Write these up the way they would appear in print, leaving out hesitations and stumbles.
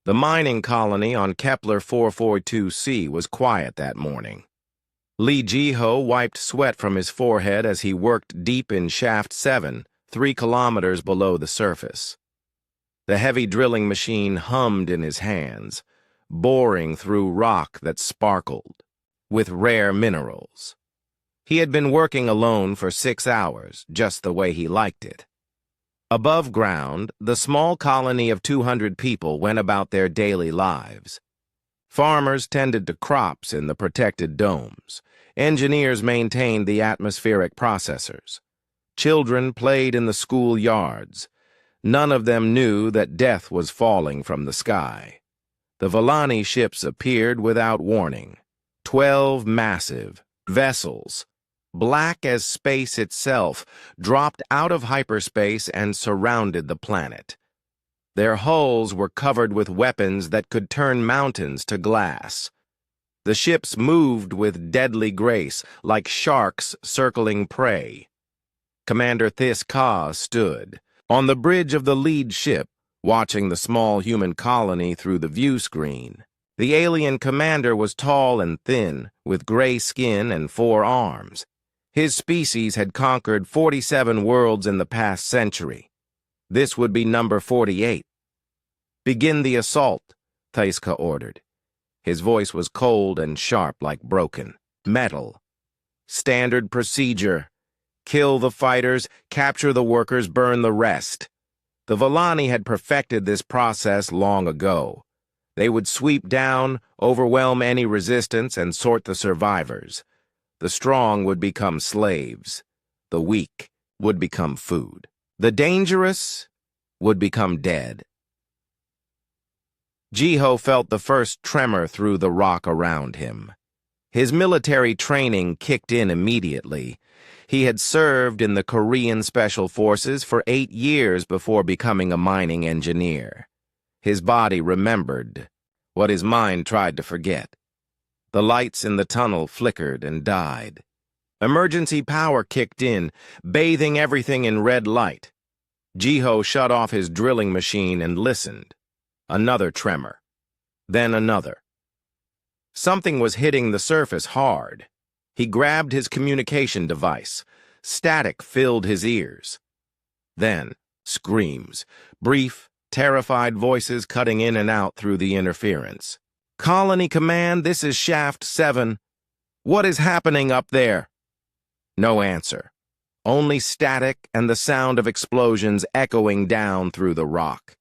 The mining colony on Kepler 442c was quiet that morning. Lee Ji-ho wiped sweat from his forehead as he worked deep in Shaft 7, 3 kilometers below the surface. The heavy drilling machine hummed in his hands, boring through rock that sparkled with rare minerals. He had been working alone for 6 hours, just the way he liked it. Above ground, the small colony of 200 people went about their daily lives. Farmers tended to crops in the protected domes. Engineers maintained the atmospheric processors. Children played in the school yards. None of them knew that death was falling from the sky. The Volani ships appeared without warning. 12 massive vessels, black as space itself, dropped out of hyperspace and surrounded the planet. Their hulls were covered with weapons that could turn mountains to glass. The ships moved with deadly grace, like sharks circling prey. Commander This Ka stood on the bridge of the lead ship, watching the small human colony through the view screen. The alien commander was tall and thin, with gray skin and 4 arms. His species had conquered 47 worlds in the past century. This would be number 48. "Begin the assault," This Ka ordered. His voice was cold and sharp like broken metal. "Standard procedure. Kill the fighters, capture the workers, burn the rest." The Volani had perfected this process long ago. They would sweep down, overwhelm any resistance, and sort the survivors. The strong would become slaves. The weak would become food. The dangerous would become dead. Ji-ho felt the first tremor through the rock around him. His military training kicked in immediately. He had served in the Korean Special Forces for 8 years before becoming a mining engineer. His body remembered what his mind tried to forget. The lights in the tunnel flickered and died. Emergency power kicked in, bathing everything in red light. Ji-ho shut off his drilling machine and listened. Another tremor. Then another. Something was hitting the surface hard. He grabbed his communication device. Static filled his ears. Then, screams. Brief, terrified voices cutting in and out through the interference. "Colony Command, this is Shaft 7. What is happening up there?" No answer. Only static and the sound of explosions echoing down through the rock.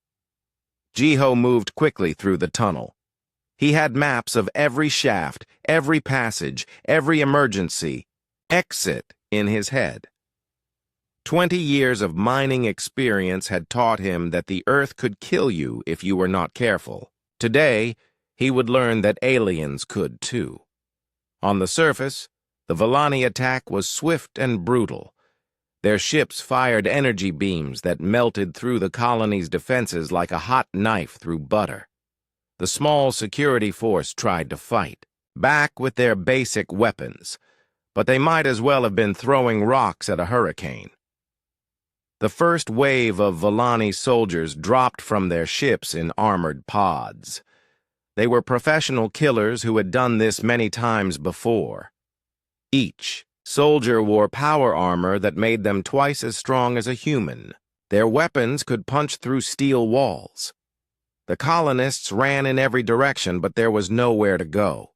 Ji-ho moved quickly through the tunnel. He had maps of every shaft, every passage, every emergency exit in his head. 20 years of mining experience had taught him that the Earth could kill you if you were not careful. Today, he would learn that aliens could too. On the surface, the Volani attack was swift and brutal. Their ships fired energy beams that melted through the colony's defenses like a hot knife through butter. The small security force tried to fight, back with their basic weapons, but they might as well have been throwing rocks at a hurricane. The first wave of Volani soldiers dropped from their ships in armored pods. They were professional killers who had done this many times before. Each soldier wore power armor that made them twice as strong as a human. Their weapons could punch through steel walls. The colonists ran in every direction, but there was nowhere to go.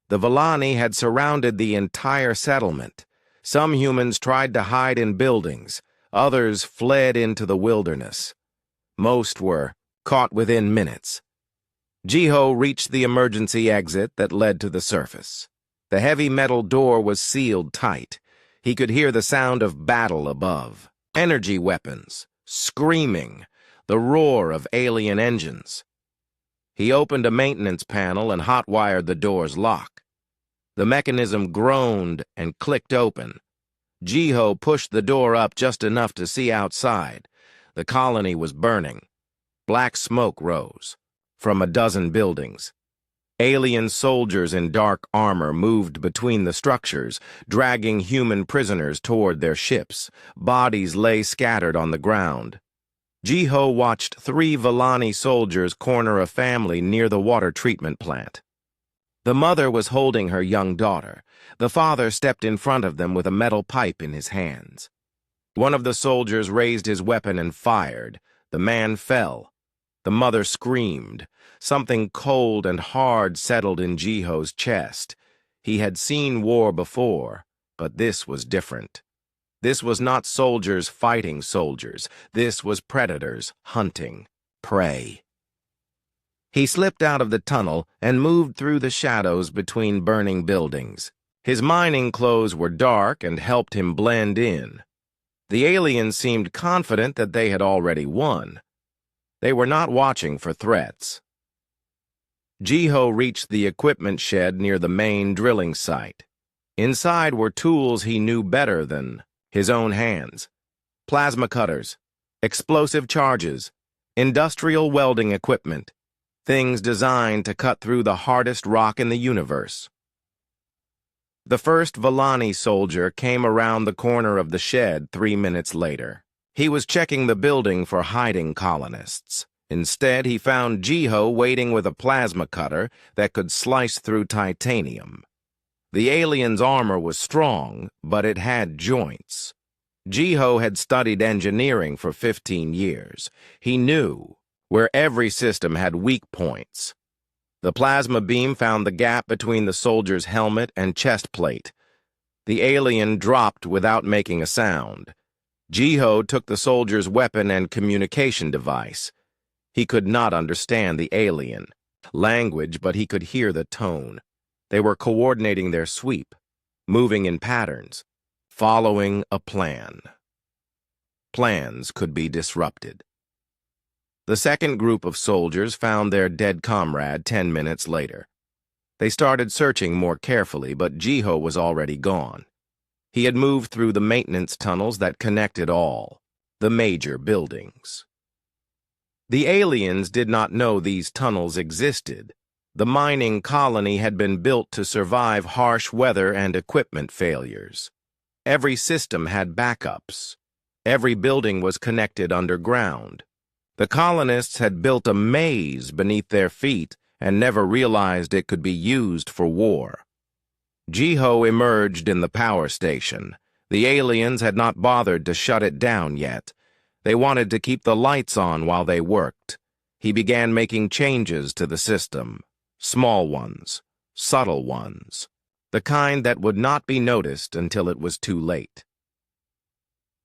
The Volani had surrounded the entire settlement. Some humans tried to hide in buildings. Others fled into the wilderness. Most were caught within minutes. Ji-ho reached the emergency exit that led to the surface. The heavy metal door was sealed tight. He could hear the sound of battle above. Energy weapons, screaming, the roar of alien engines. He opened a maintenance panel and hot-wired the door's lock. The mechanism groaned and clicked open. Ji-ho pushed the door up just enough to see outside. The colony was burning. Black smoke rose from a dozen buildings. Alien soldiers in dark armor moved between the structures, dragging human prisoners toward their ships. Bodies lay scattered on the ground. Jiho watched 3 Villani soldiers corner a family near the water treatment plant. The mother was holding her young daughter. The father stepped in front of them with a metal pipe in his hands. One of the soldiers raised his weapon and fired. The man fell. The mother screamed. Something cold and hard settled in Jiho's chest. He had seen war before, but this was different. This was not soldiers fighting soldiers. This was predators hunting prey. He slipped out of the tunnel and moved through the shadows between burning buildings. His mining clothes were dark and helped him blend in. The aliens seemed confident that they had already won. They were not watching for threats. Jiho reached the equipment shed near the main drilling site. Inside were tools he knew better than his own hands. Plasma cutters, explosive charges, industrial welding equipment, things designed to cut through the hardest rock in the universe. The first Villani soldier came around the corner of the shed 3 minutes later. He was checking the building for hiding colonists. Instead, he found Jiho waiting with a plasma cutter that could slice through titanium. The alien's armor was strong, but it had joints. Jiho had studied engineering for 15 years. He knew where every system had weak points. The plasma beam found the gap between the soldier's helmet and chest plate. The alien dropped without making a sound. Jiho took the soldier's weapon and communication device. He could not understand the alien language, but he could hear the tone. They were coordinating their sweep, moving in patterns, following a plan. Plans could be disrupted. The second group of soldiers found their dead comrade 10 minutes later. They started searching more carefully, but Jiho was already gone. He had moved through the maintenance tunnels that connected all the major buildings. The aliens did not know these tunnels existed. The mining colony had been built to survive harsh weather and equipment failures. Every system had backups. Every building was connected underground. The colonists had built a maze beneath their feet and never realized it could be used for war. Jiho emerged in the power station. The aliens had not bothered to shut it down yet. They wanted to keep the lights on while they worked. He began making changes to the system. Small ones, subtle ones, the kind that would not be noticed until it was too late.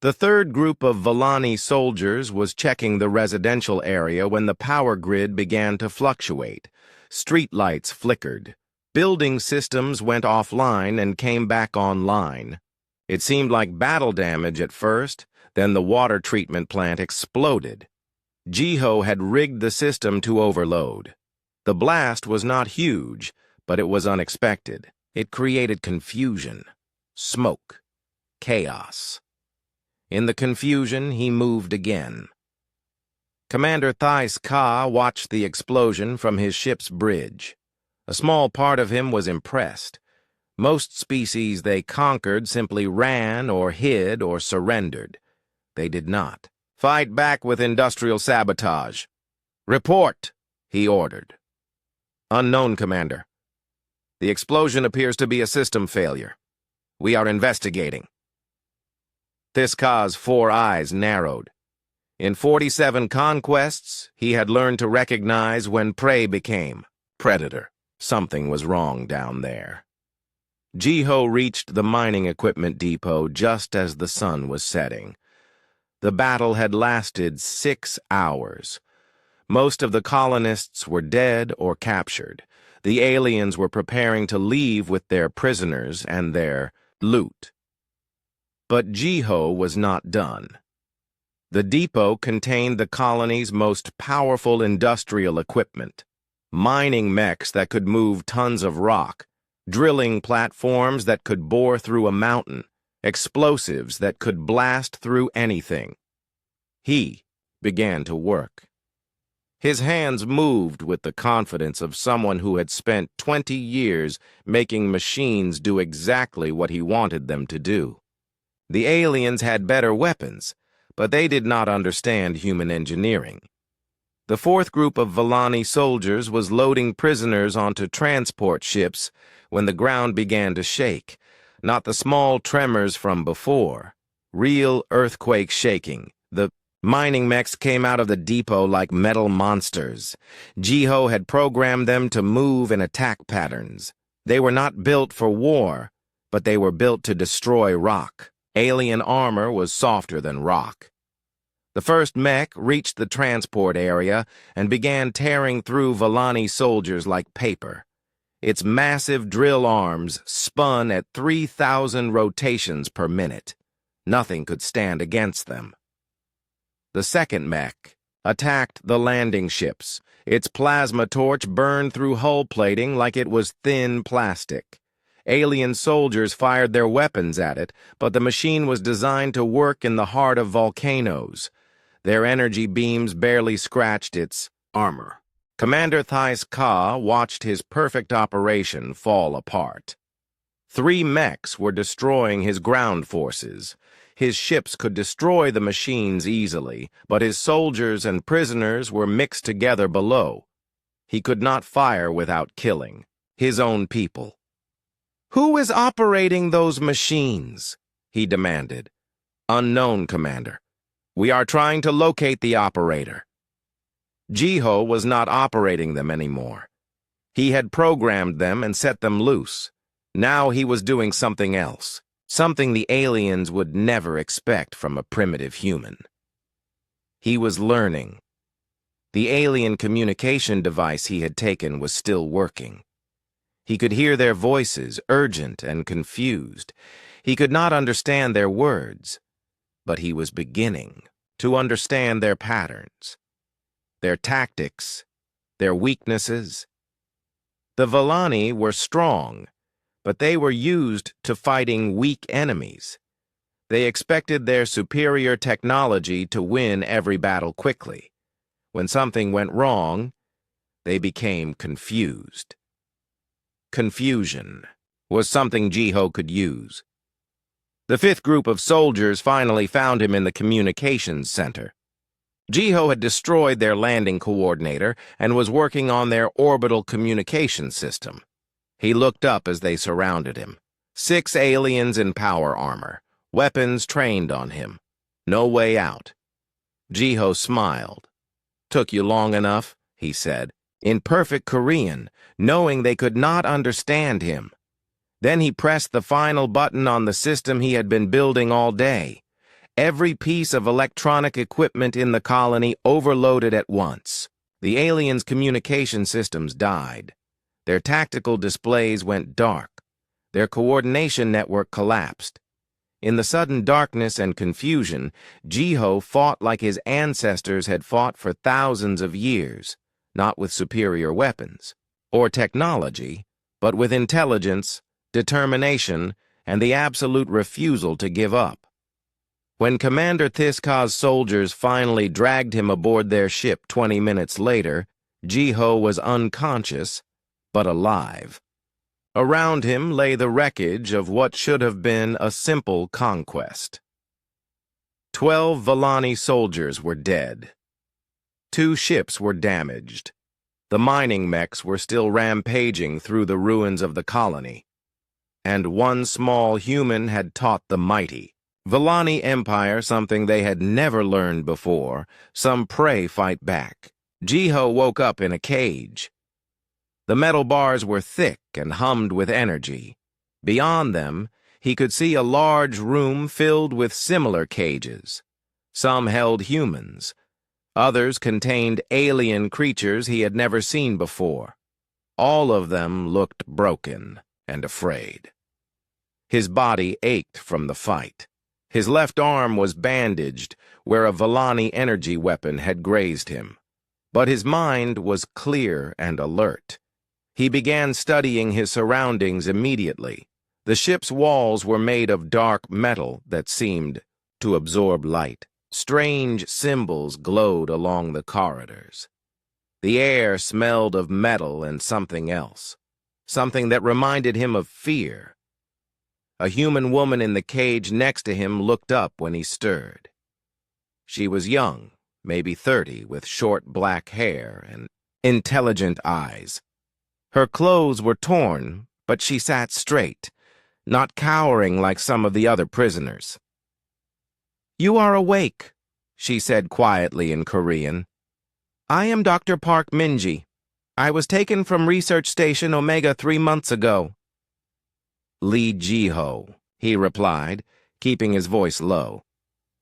The third group of Villani soldiers was checking the residential area when the power grid began to fluctuate. Street lights flickered. Building systems went offline and came back online. It seemed like battle damage at first, then the water treatment plant exploded. Jiho had rigged the system to overload. The blast was not huge, but it was unexpected. It created confusion, smoke, chaos. In the confusion, he moved again. Commander Thais Ka watched the explosion from his ship's bridge. A small part of him was impressed. Most species they conquered simply ran or hid or surrendered. They did not. Fight back with industrial sabotage. Report, he ordered. Unknown, Commander. The explosion appears to be a system failure. We are investigating. Thais Ka's 4 eyes narrowed. In 47 conquests, he had learned to recognize when prey became predator. Something was wrong down there. Jiho reached the mining equipment depot just as the sun was setting. The battle had lasted 6 hours. Most of the colonists were dead or captured. The aliens were preparing to leave with their prisoners and their loot. But Jiho was not done. The depot contained the colony's most powerful industrial equipment. Mining mechs that could move tons of rock, drilling platforms that could bore through a mountain, explosives that could blast through anything. He began to work. His hands moved with the confidence of someone who had spent 20 years making machines do exactly what he wanted them to do. The aliens had better weapons, but they did not understand human engineering. The fourth group of Volani soldiers was loading prisoners onto transport ships when the ground began to shake, not the small tremors from before. Real earthquake shaking. The mining mechs came out of the depot like metal monsters. Jiho had programmed them to move in attack patterns. They were not built for war, but they were built to destroy rock. Alien armor was softer than rock. The first mech reached the transport area and began tearing through Volani soldiers like paper. Its massive drill arms spun at 3,000 rotations per minute. Nothing could stand against them. The second mech attacked the landing ships. Its plasma torch burned through hull plating like it was thin plastic. Alien soldiers fired their weapons at it, but the machine was designed to work in the heart of volcanoes. Their energy beams barely scratched its armor. Commander Thais Ka watched his perfect operation fall apart. 3 mechs were destroying his ground forces. His ships could destroy the machines easily, but his soldiers and prisoners were mixed together below. He could not fire without killing his own people. "Who is operating those machines?" he demanded. "Unknown, Commander. We are trying to locate the operator." Jiho was not operating them anymore. He had programmed them and set them loose. Now he was doing something else, something the aliens would never expect from a primitive human. He was learning. The alien communication device he had taken was still working. He could hear their voices, urgent and confused. He could not understand their words, but he was beginning to understand their patterns, their tactics, their weaknesses. The Volani were strong, but they were used to fighting weak enemies. They expected their superior technology to win every battle quickly. When something went wrong, they became confused. Confusion was something Jiho could use. The fifth group of soldiers finally found him in the communications center. Jiho had destroyed their landing coordinator and was working on their orbital communication system. He looked up as they surrounded him. 6 aliens in power armor, weapons trained on him. No way out. Jiho smiled. "Took you long enough," he said, in perfect Korean, knowing they could not understand him. Then he pressed the final button on the system he had been building all day. Every piece of electronic equipment in the colony overloaded at once. The aliens' communication systems died. Their tactical displays went dark. Their coordination network collapsed. In the sudden darkness and confusion, Jiho fought like his ancestors had fought for thousands of years, not with superior weapons or technology, but with intelligence, determination, and the absolute refusal to give up. When Commander Thiska's soldiers finally dragged him aboard their ship 20 minutes later, Jiho was unconscious, but alive. Around him lay the wreckage of what should have been a simple conquest. 12 Volani soldiers were dead. 2 ships were damaged. The mining mechs were still rampaging through the ruins of the colony. And 1 small human had taught the mighty Volani Empire something they had never learned before: some prey fight back. Jiho woke up in a cage. The metal bars were thick and hummed with energy. Beyond them, he could see a large room filled with similar cages. Some held humans. Others contained alien creatures he had never seen before. All of them looked broken and afraid. His body ached from the fight. His left arm was bandaged where a Volani energy weapon had grazed him. But his mind was clear and alert. He began studying his surroundings immediately. The ship's walls were made of dark metal that seemed to absorb light. Strange symbols glowed along the corridors. The air smelled of metal and something else, something that reminded him of fear. A human woman in the cage next to him looked up when he stirred. She was young, maybe 30, with short black hair and intelligent eyes. Her clothes were torn, but she sat straight, not cowering like some of the other prisoners. "You are awake," she said quietly in Korean. "I am Dr. Park Minji. I was taken from Research Station Omega 3 months ago." "Lee Ji-ho," he replied, keeping his voice low.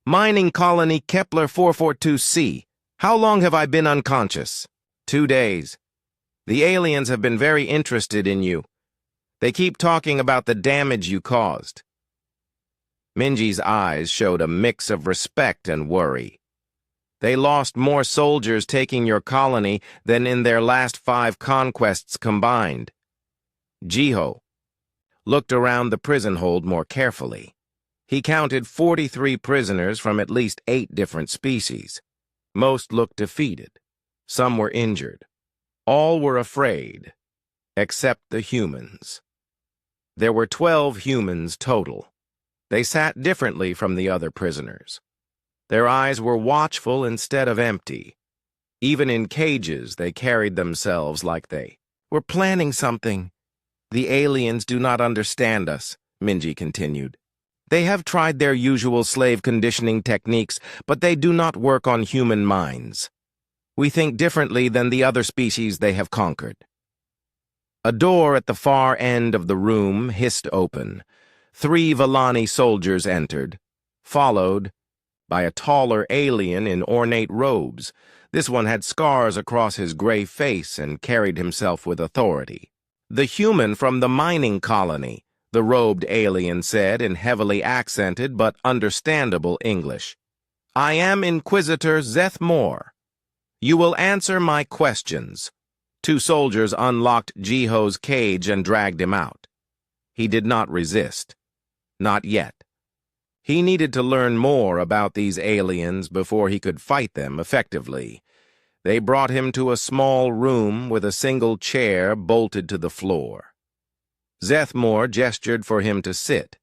"Mining Colony Kepler 442c. How long have I been unconscious?" "2 days. The aliens have been very interested in you. They keep talking about the damage you caused." Minji's eyes showed a mix of respect and worry. "They lost more soldiers taking your colony than in their last 5 conquests combined." Ji-ho looked around the prison hold more carefully. He counted 43 prisoners from at least 8 different species. Most looked defeated. Some were injured. All were afraid, except the humans. There were 12 humans total. They sat differently from the other prisoners. Their eyes were watchful instead of empty. Even in cages, they carried themselves like they were planning something. "The aliens do not understand us," Minji continued. "They have tried their usual slave conditioning techniques, but they do not work on human minds. We think differently than the other species they have conquered." A door at the far end of the room hissed open. 3 Villani soldiers entered, followed by a taller alien in ornate robes. This one had scars across his gray face and carried himself with authority. "The human from the mining colony," the robed alien said in heavily accented but understandable English. "I am Inquisitor Zeth Moore. You will answer my questions." 2 soldiers unlocked Ji-ho's cage and dragged him out. He did not resist. Not yet. He needed to learn more about these aliens before he could fight them effectively. They brought him to a small room with a single chair bolted to the floor. Zethmore gestured for him to sit.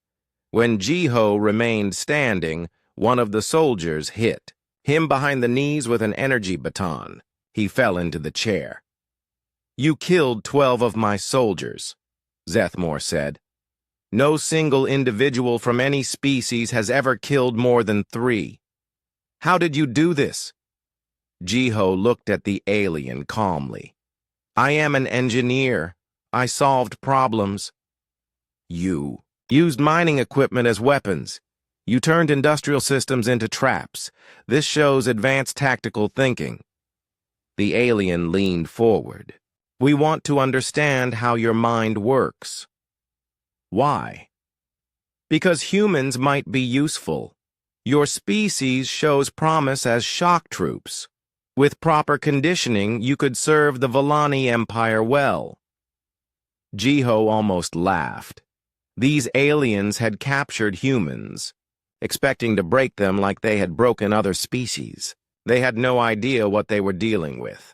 When Ji-ho remained standing, one of the soldiers hit him behind the knees with an energy baton. He fell into the chair. "You killed 12 of my soldiers," Zethmore said. "No single individual from any species has ever killed more than 3. How did you do this?" Ji-ho looked at the alien calmly. "I am an engineer. I solved problems." "You used mining equipment as weapons. You turned industrial systems into traps. This shows advanced tactical thinking." The alien leaned forward. "We want to understand how your mind works." "Why?" "Because humans might be useful. Your species shows promise as shock troops. With proper conditioning, you could serve the Villani Empire well." Ji-ho almost laughed. These aliens had captured humans, expecting to break them like they had broken other species. They had no idea what they were dealing with.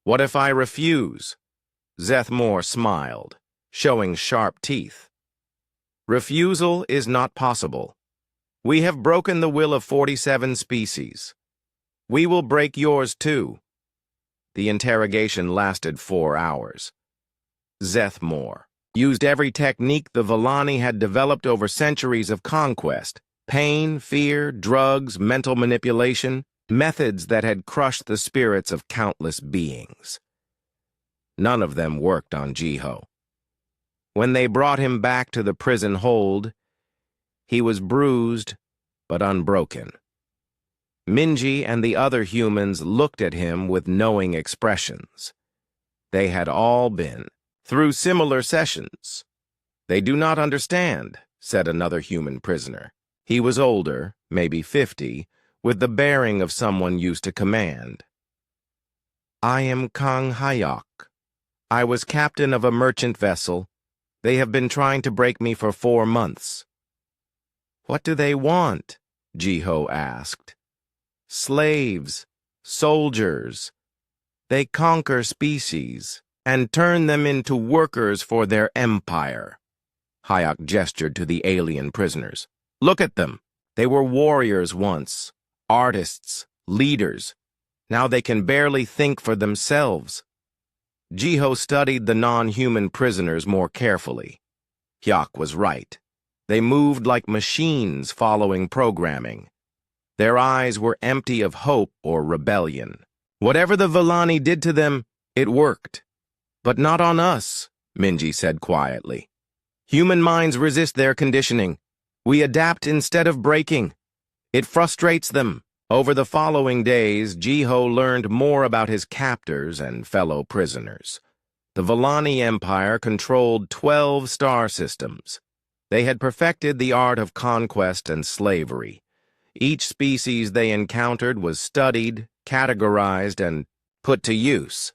"What if I refuse?" Zethmore smiled, showing sharp teeth. "Refusal is not possible. We have broken the will of 47 species. We will break yours too." The interrogation lasted 4 hours. Zethmore used every technique the Villani had developed over centuries of conquest: pain, fear, drugs, mental manipulation, methods that had crushed the spirits of countless beings. None of them worked on Ji-ho. When they brought him back to the prison hold, he was bruised but unbroken. Minji and the other humans looked at him with knowing expressions. They had all been through similar sessions. "They do not understand," said another human prisoner. He was older, maybe 50, with the bearing of someone used to command. "I am Kang Hayok. I was captain of a merchant vessel. They have been trying to break me for 4 months." "What do they want?" Ji-ho asked. "Slaves, soldiers. They conquer species and turn them into workers for their empire." Hayok gestured to the alien prisoners. "Look at them. They were warriors once, artists, leaders. Now they can barely think for themselves. Jiho studied the non-human prisoners more carefully. Hyuk was right. They moved like machines following programming. Their eyes were empty of hope or rebellion. Whatever the Villani did to them, it worked. But not on us, Minji said quietly. Human minds resist their conditioning. We adapt instead of breaking. It frustrates them. Over the following days, Jiho learned more about his captors and fellow prisoners. The Villani Empire controlled 12 star systems. They had perfected the art of conquest and slavery. Each species they encountered was studied, categorized, and put to use.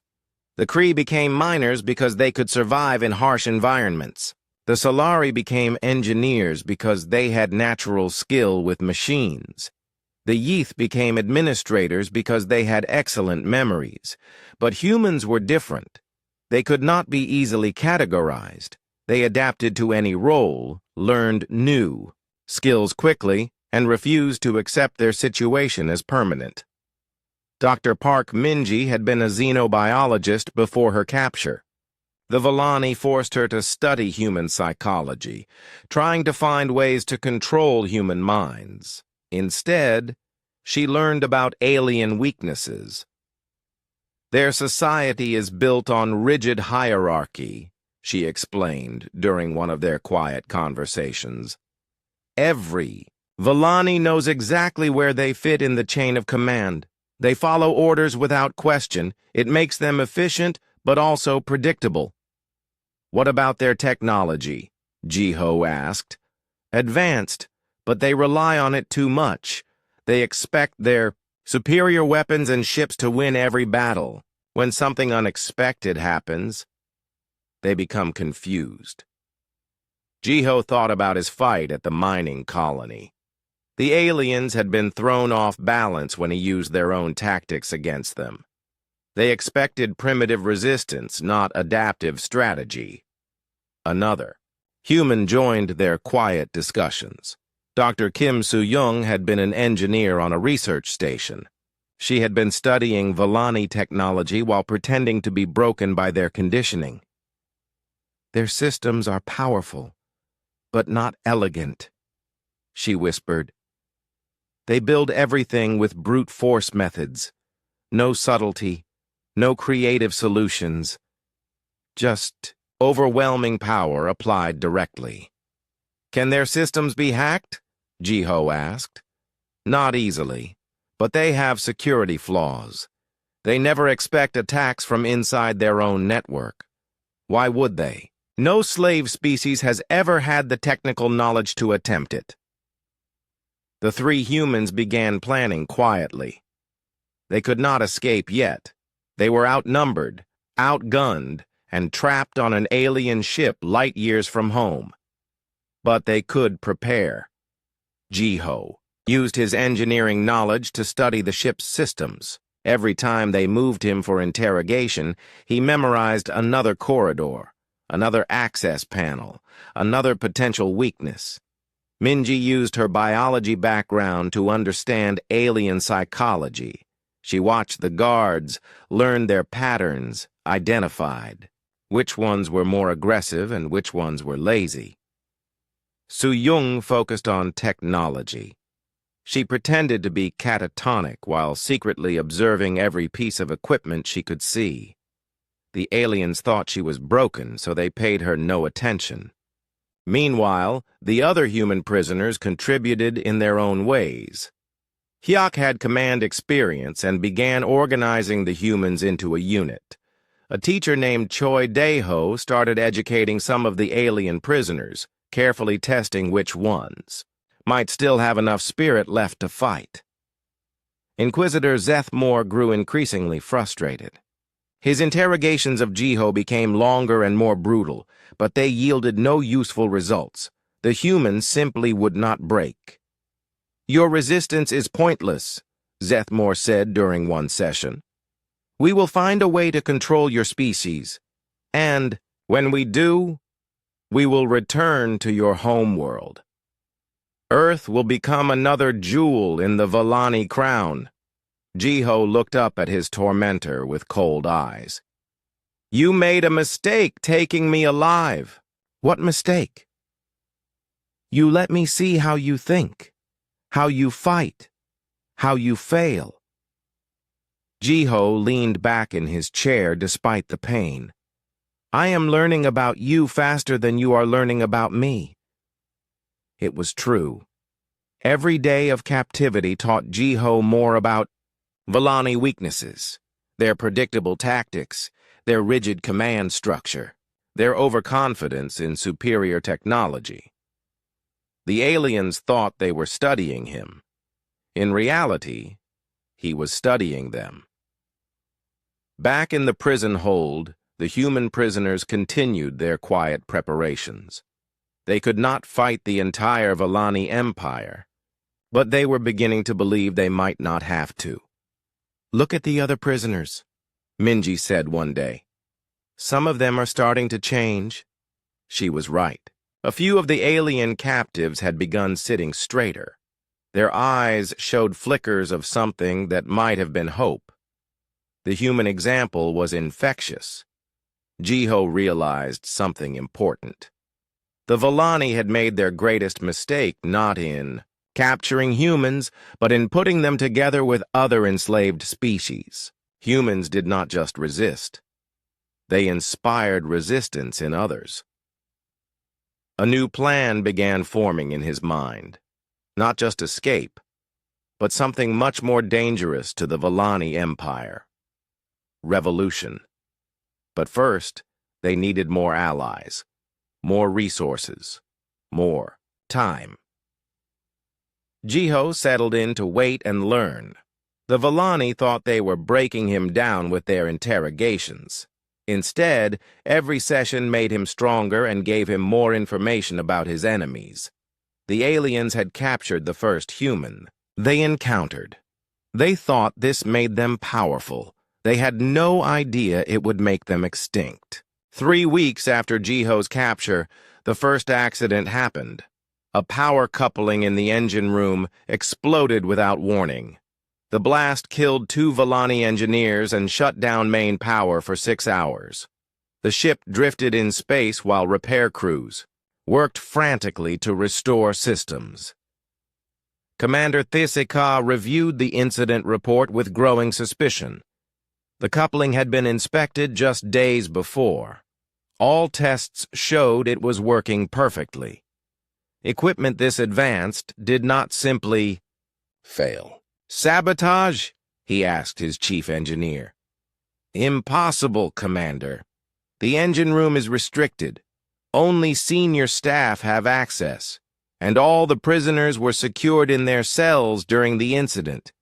The Kree became miners because they could survive in harsh environments. The Solari became engineers because they had natural skill with machines. The Yeath became administrators because they had excellent memories. But humans were different. They could not be easily categorized. They adapted to any role, learned new skills quickly, and refused to accept their situation as permanent. Dr. Park Minji had been a xenobiologist before her capture. The Villani forced her to study human psychology, trying to find ways to control human minds. Instead, she learned about alien weaknesses. Their society is built on rigid hierarchy, she explained during one of their quiet conversations. Every Villani knows exactly where they fit in the chain of command. They follow orders without question. It makes them efficient, but also predictable. What about their technology? Jiho asked. Advanced, but they rely on it too much. They expect their superior weapons and ships to win every battle. When something unexpected happens, they become confused. Jiho thought about his fight at the mining colony. The aliens had been thrown off balance when he used their own tactics against them. They expected primitive resistance, not adaptive strategy. Another human joined their quiet discussions. Dr. Kim Soo-young had been an engineer on a research station. She had been studying Villani technology while pretending to be broken by their conditioning. Their systems are powerful, but not elegant, she whispered. They build everything with brute force methods. No subtlety, no creative solutions. Just overwhelming power applied directly. Can their systems be hacked? Jiho asked. Not easily, but they have security flaws. They never expect attacks from inside their own network. Why would they? No slave species has ever had the technical knowledge to attempt it. The three humans began planning quietly. They could not escape yet. They were outnumbered, outgunned, and trapped on an alien ship light years from home. But they could prepare. Jiho used his engineering knowledge to study the ship's systems. Every time they moved him for interrogation, he memorized another corridor, another access panel, another potential weakness. Minji used her biology background to understand alien psychology. She watched the guards, learned their patterns, identified which ones were more aggressive and which ones were lazy. Soo-young focused on technology. She pretended to be catatonic while secretly observing every piece of equipment she could see. The aliens thought she was broken, so they paid her no attention. Meanwhile, the other human prisoners contributed in their own ways. Hyuk had command experience and began organizing the humans into a unit. A teacher named Choi Dae-ho started educating some of the alien prisoners, carefully testing which ones might still have enough spirit left to fight. Inquisitor Zeth Moore grew increasingly frustrated. His interrogations of Jiho became longer and more brutal, but they yielded no useful results. The humans simply would not break. "Your resistance is pointless," Zeth Moore said during one session. "We will find a way to control your species. And when we do, we will return to your home world." Earth will become another jewel in the Volani crown. Jiho looked up at his tormentor with cold eyes. You made a mistake taking me alive. What mistake? You let me see how you think, how you fight, how you fail. Jiho leaned back in his chair despite the pain. I am learning about you faster than you are learning about me. It was true. Every day of captivity taught Jiho more about Volani weaknesses, their predictable tactics, their rigid command structure, their overconfidence in superior technology. The aliens thought they were studying him. In reality, he was studying them. Back in the prison hold, the human prisoners continued their quiet preparations. They could not fight the entire Volani Empire, but they were beginning to believe they might not have to. Look at the other prisoners, Minji said one day. Some of them are starting to change. She was right. A few of the alien captives had begun sitting straighter. Their eyes showed flickers of something that might have been hope. The human example was infectious. Jiho realized something important. The Volani had made their greatest mistake not in capturing humans, but in putting them together with other enslaved species. Humans did not just resist. They inspired resistance in others. A new plan began forming in his mind. Not just escape, but something much more dangerous to the Volani Empire. Revolution. But first, they needed more allies, more resources, more time. Jiho settled in to wait and learn. The Volani thought they were breaking him down with their interrogations. Instead, every session made him stronger and gave him more information about his enemies. The aliens had captured the first human they encountered. They thought this made them powerful. They had no idea it would make them extinct. 3 weeks after Jiho's capture, the first accident happened. A power coupling in the engine room exploded without warning. The blast killed 2 Volani engineers and shut down main power for 6 hours. The ship drifted in space while repair crews worked frantically to restore systems. Commander Thisika reviewed the incident report with growing suspicion. The coupling had been inspected just days before. All tests showed it was working perfectly. Equipment this advanced did not simply fail. Sabotage? He asked his chief engineer. Impossible, Commander. The engine room is restricted. Only senior staff have access, and all the prisoners were secured in their cells during the incident.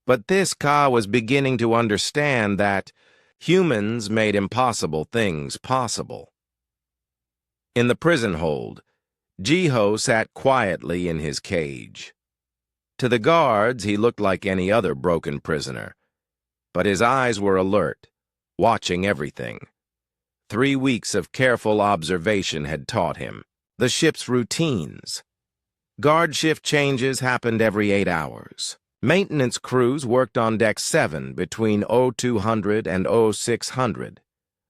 But this Ka was beginning to understand that humans made impossible things possible. In the prison hold, Jiho sat quietly in his cage. To the guards, he looked like any other broken prisoner, but his eyes were alert, watching everything. 3 weeks of careful observation had taught him the ship's routines. Guard shift changes happened every 8 hours. Maintenance crews worked on Deck 7 between 0200 and 0600.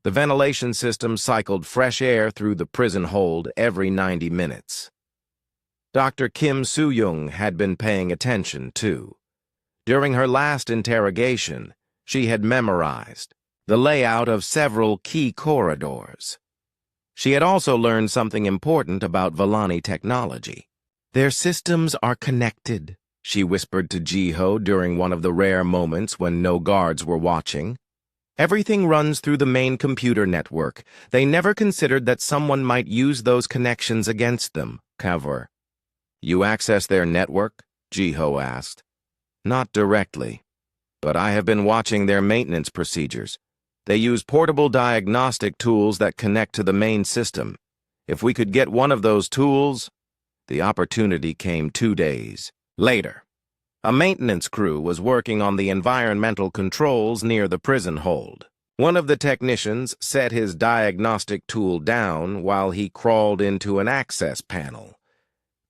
The ventilation system cycled fresh air through the prison hold every 90 minutes. Dr. Kim Soo-young had been paying attention, too. During her last interrogation, she had memorized the layout of several key corridors. She had also learned something important about Volani technology. Their systems are connected, she whispered to Jiho during one of the rare moments when no guards were watching. Everything runs through the main computer network. They never considered that someone might use those connections against them, Kavor. You access their network? Jiho asked. Not directly, but I have been watching their maintenance procedures. They use portable diagnostic tools that connect to the main system. If we could get one of those tools... The opportunity came 2 days later. A maintenance crew was working on the environmental controls near the prison hold. One of the technicians set his diagnostic tool down while he crawled into an access panel.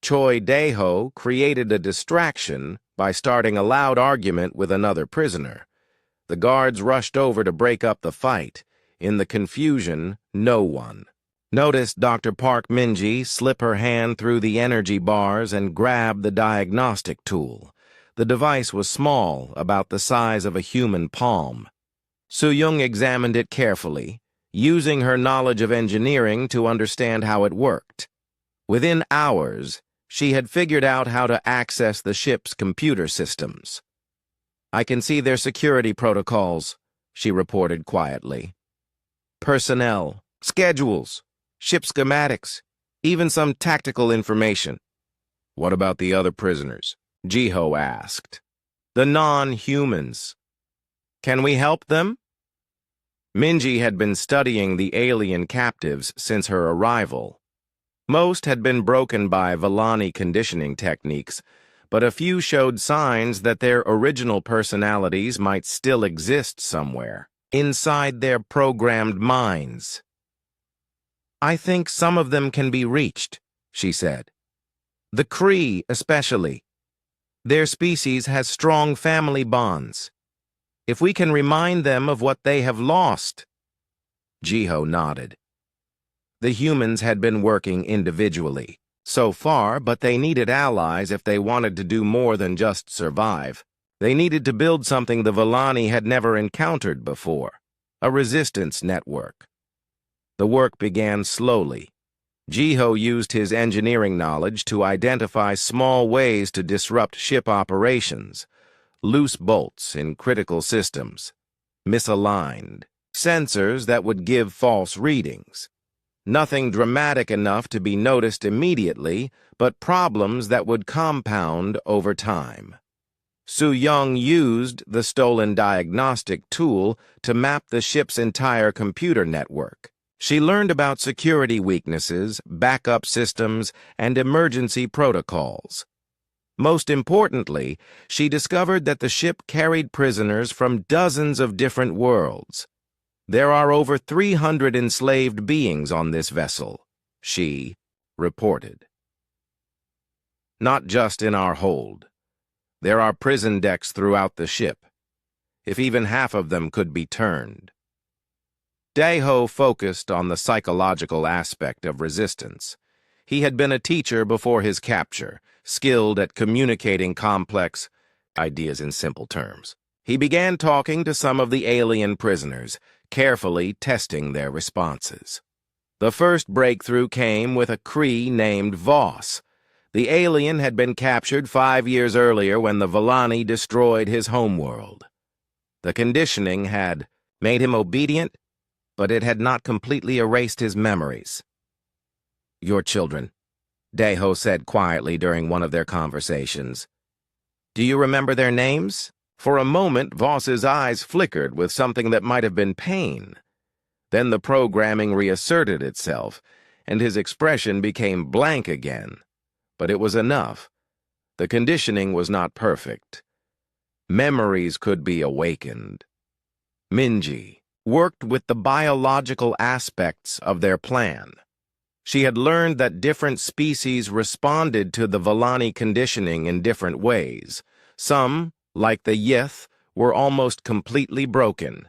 Choi Dae-ho created a distraction by starting a loud argument with another prisoner. The guards rushed over to break up the fight. In the confusion, no one noticed Dr. Park Min-ji slip her hand through the energy bars and grab the diagnostic tool. The device was small, about the size of a human palm. Soo-young examined it carefully, using her knowledge of engineering to understand how it worked. Within hours, she had figured out how to access the ship's computer systems. "I can see their security protocols," she reported quietly. "Personnel, schedules, ship schematics, even some tactical information." "What about the other prisoners?" Ji-ho asked. "The non-humans. Can we help them?" Min-ji had been studying the alien captives since her arrival. Most had been broken by Villani conditioning techniques, but a few showed signs that their original personalities might still exist somewhere, inside their programmed minds. "I think some of them can be reached," she said. "The Kree, especially. Their species has strong family bonds. If we can remind them of what they have lost." Ji-ho nodded. The humans had been working individually so far, but they needed allies if they wanted to do more than just survive. They needed to build something the Villani had never encountered before, a resistance network. The work began slowly. Ji-ho used his engineering knowledge to identify small ways to disrupt ship operations, loose bolts in critical systems, misaligned, sensors that would give false readings. Nothing dramatic enough to be noticed immediately, but problems that would compound over time. Soo-young used the stolen diagnostic tool to map the ship's entire computer network. She learned about security weaknesses, backup systems, and emergency protocols. Most importantly, she discovered that the ship carried prisoners from dozens of different worlds. "There are over 300 enslaved beings on this vessel," she reported. "Not just in our hold. There are prison decks throughout the ship. If even half of them could be turned." Dae-ho focused on the psychological aspect of resistance. He had been a teacher before his capture, skilled at communicating complex ideas in simple terms. He began talking to some of the alien prisoners, carefully testing their responses. The first breakthrough came with a Kree named Voss. The alien had been captured 5 years earlier when the Villani destroyed his homeworld. The conditioning had made him obedient, but it had not completely erased his memories. "Your children," Dae-ho said quietly during one of their conversations. "Do you remember their names?" For a moment, Voss's eyes flickered with something that might have been pain. Then the programming reasserted itself, and his expression became blank again. But it was enough. The conditioning was not perfect. Memories could be awakened. Min-ji worked with the biological aspects of their plan. She had learned that different species responded to the Villani conditioning in different ways. Some, like the Yith, were almost completely broken.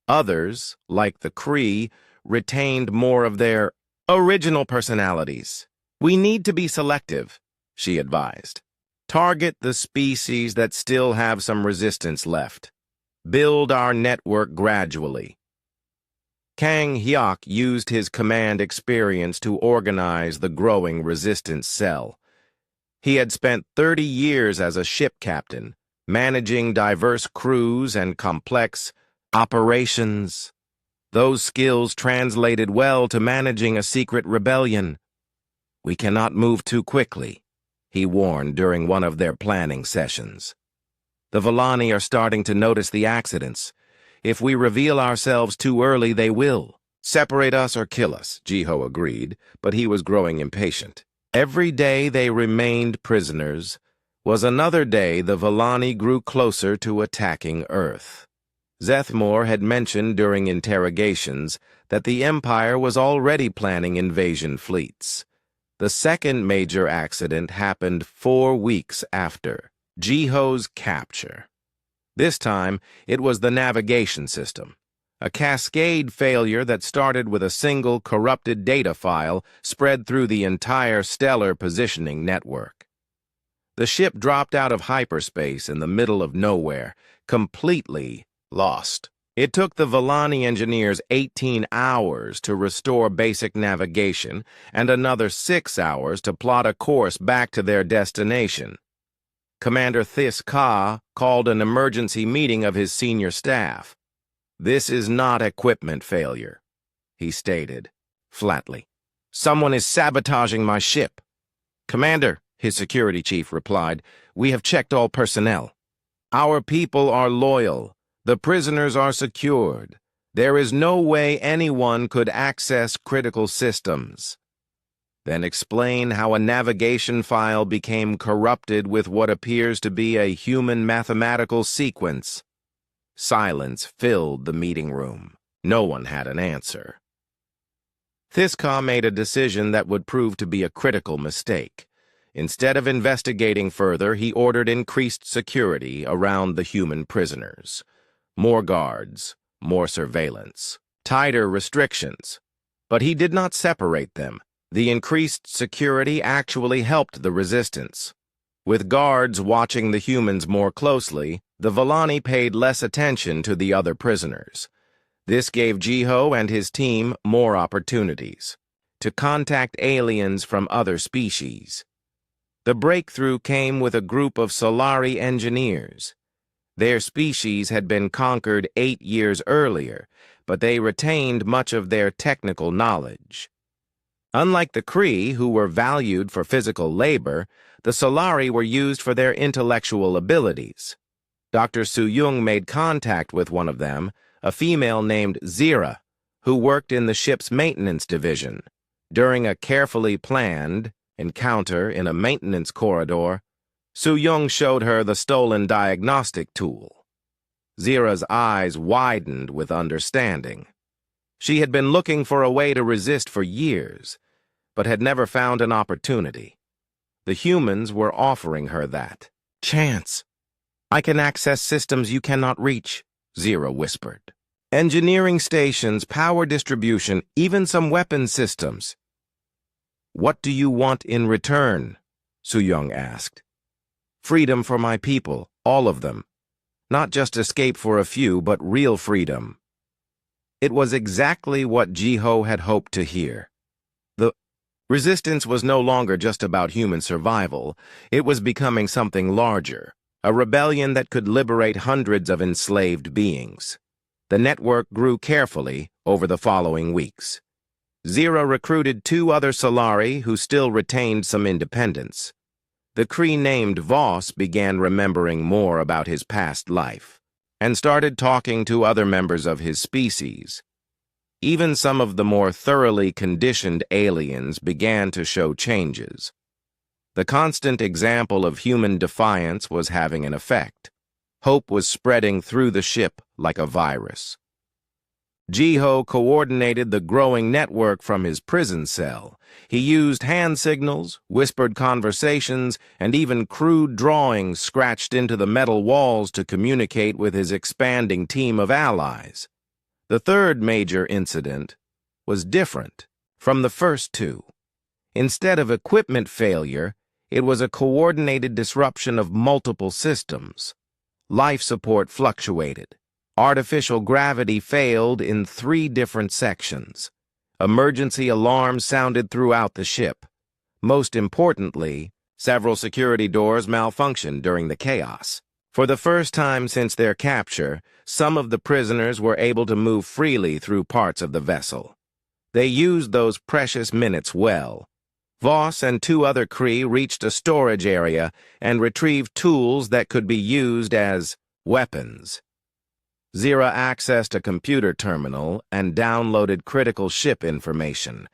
Others, like the Kree, retained more of their original personalities. "We need to be selective," she advised. "Target the species that still have some resistance left. Build our network gradually." Kang Hyuk used his command experience to organize the growing resistance cell. He had spent 30 years as a ship captain, managing diverse crews and complex operations. Those skills translated well to managing a secret rebellion. "We cannot move too quickly," he warned during one of their planning sessions. "The Villani are starting to notice the accidents. If we reveal ourselves too early, they will separate us or kill us," Ji-ho agreed, but he was growing impatient. Every day they remained prisoners was another day the Villani grew closer to attacking Earth. Zethmore had mentioned during interrogations that the Empire was already planning invasion fleets. The second major accident happened 4 weeks after Jiho's capture. This time, it was the navigation system. A cascade failure that started with a single corrupted data file spread through the entire stellar positioning network. The ship dropped out of hyperspace in the middle of nowhere, completely lost. It took the Villani engineers 18 hours to restore basic navigation and another 6 hours to plot a course back to their destination. Commander This Ka called an emergency meeting of his senior staff. "This is not equipment failure," he stated, flatly. "Someone is sabotaging my ship." "Commander," his security chief replied, "we have checked all personnel. Our people are loyal. The prisoners are secured. There is no way anyone could access critical systems." "Then explain how a navigation file became corrupted with what appears to be a human mathematical sequence." Silence filled the meeting room. No one had an answer. This Ka made a decision that would prove to be a critical mistake. Instead of investigating further, he ordered increased security around the human prisoners. More guards, more surveillance, tighter restrictions. But he did not separate them. The increased security actually helped the resistance. With guards watching the humans more closely, the Villani paid less attention to the other prisoners. This gave Jiho and his team more opportunities to contact aliens from other species. The breakthrough came with a group of Solari engineers. Their species had been conquered 8 years earlier, but they retained much of their technical knowledge. Unlike the Kree, who were valued for physical labor, the Solari were used for their intellectual abilities. Dr. Su-Yung made contact with one of them, a female named Zira, who worked in the ship's maintenance division. During a carefully planned encounter in a maintenance corridor, Su-Yung showed her the stolen diagnostic tool. Zira's eyes widened with understanding. She had been looking for a way to resist for years, but had never found an opportunity. The humans were offering her that chance. "I can access systems you cannot reach," Zira whispered. "Engineering stations, power distribution, even some weapon systems." "What do you want in return?" Su-Yung asked. "Freedom for my people, all of them. Not just escape for a few, but real freedom." It was exactly what Jiho had hoped to hear. The resistance was no longer just about human survival. It was becoming something larger, a rebellion that could liberate hundreds of enslaved beings. The network grew carefully over the following weeks. Zira recruited 2 other Solari who still retained some independence. The Kree named Voss began remembering more about his past life and started talking to other members of his species. Even some of the more thoroughly conditioned aliens began to show changes. The constant example of human defiance was having an effect. Hope was spreading through the ship like a virus. Jiho coordinated the growing network from his prison cell. He used hand signals, whispered conversations, and even crude drawings scratched into the metal walls to communicate with his expanding team of allies. The third major incident was different from the first 2. Instead of equipment failure, it was a coordinated disruption of multiple systems. Life support fluctuated. Artificial gravity failed in 3 different sections. Emergency alarms sounded throughout the ship. Most importantly, several security doors malfunctioned during the chaos. For the first time since their capture, some of the prisoners were able to move freely through parts of the vessel. They used those precious minutes well. Voss and 2 other Kree reached a storage area and retrieved tools that could be used as weapons. Zira accessed a computer terminal and downloaded critical ship information.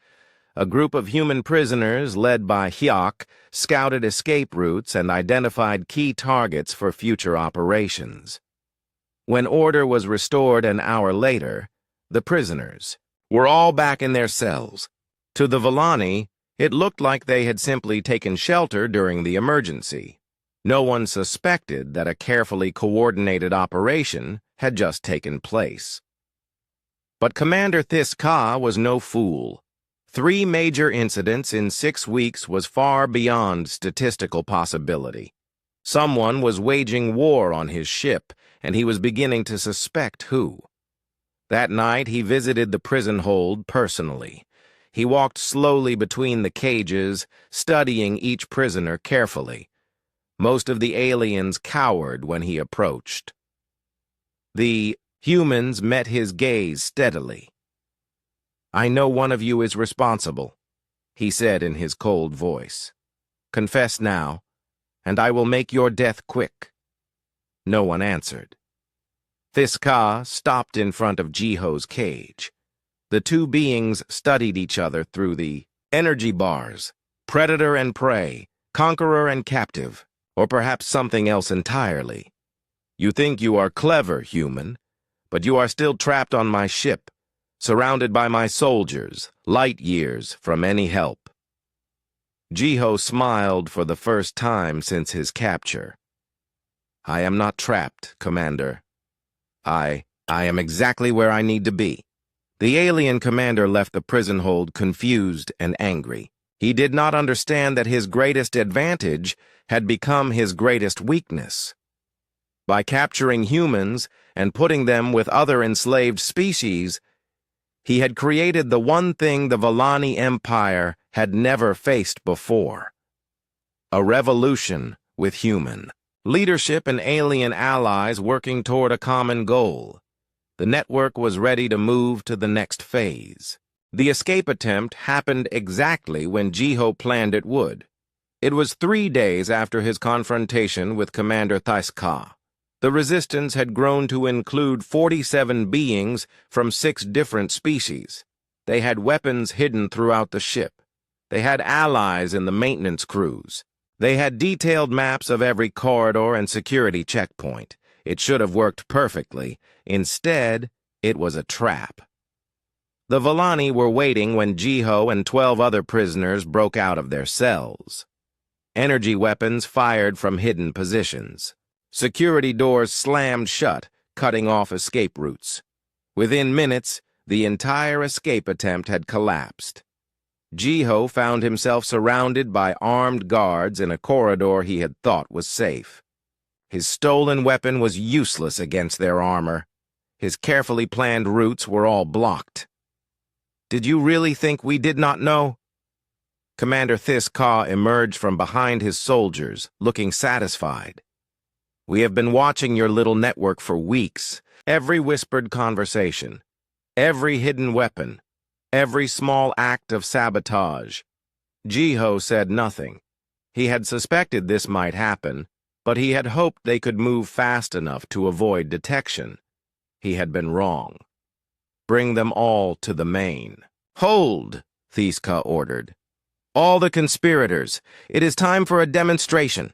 A group of human prisoners, led by Hyok, scouted escape routes and identified key targets for future operations. When order was restored an hour later, the prisoners were all back in their cells. To the Villani, It looked like they had simply taken shelter during the emergency. No one suspected that a carefully coordinated operation had just taken place. But Commander Thiska was no fool. 3 major incidents in 6 weeks was far beyond statistical possibility. Someone was waging war on his ship, and he was beginning to suspect who. That night, he visited the prison hold personally. He walked slowly between the cages, studying each prisoner carefully. Most of the aliens cowered when he approached. The humans met his gaze steadily. "I know one of you is responsible," he said in his cold voice. "Confess now, and I will make your death quick." No one answered. Thiska stopped in front of Jiho's cage. The 2 beings studied each other through the energy bars, predator and prey, conqueror and captive, or perhaps something else entirely. "You think you are clever, human, but you are still trapped on my ship, surrounded by my soldiers, light years from any help." Jiho smiled for the first time since his capture. "I am not trapped, Commander. I am exactly where I need to be." The alien commander left the prison hold confused and angry. He did not understand that his greatest advantage had become his greatest weakness. By capturing humans and putting them with other enslaved species, he had created the one thing the Villani Empire had never faced before: a revolution with human leadership and alien allies working toward a common goal. The network was ready to move to the next phase. The escape attempt happened exactly when Jiho planned it would. It was 3 days after his confrontation with Commander Thiska. The resistance had grown to include 47 beings from 6 different species. They had weapons hidden throughout the ship. They had allies in the maintenance crews. They had detailed maps of every corridor and security checkpoint. It should have worked perfectly. Instead, it was a trap. The Villani were waiting when Jiho and 12 other prisoners broke out of their cells. Energy weapons fired from hidden positions. Security doors slammed shut, cutting off escape routes. Within minutes, the entire escape attempt had collapsed. Jiho found himself surrounded by armed guards in a corridor he had thought was safe. His stolen weapon was useless against their armor. His carefully planned routes were all blocked. "Did you really think we did not know?" Commander Thiska emerged from behind his soldiers, looking satisfied. "We have been watching your little network for weeks. Every whispered conversation, every hidden weapon, every small act of sabotage." Jiho said nothing. He had suspected this might happen, but he had hoped they could move fast enough to avoid detection. He had been wrong. "Bring them all to the main." "Hold," Thiska ordered. "All the conspirators, it is time for a demonstration."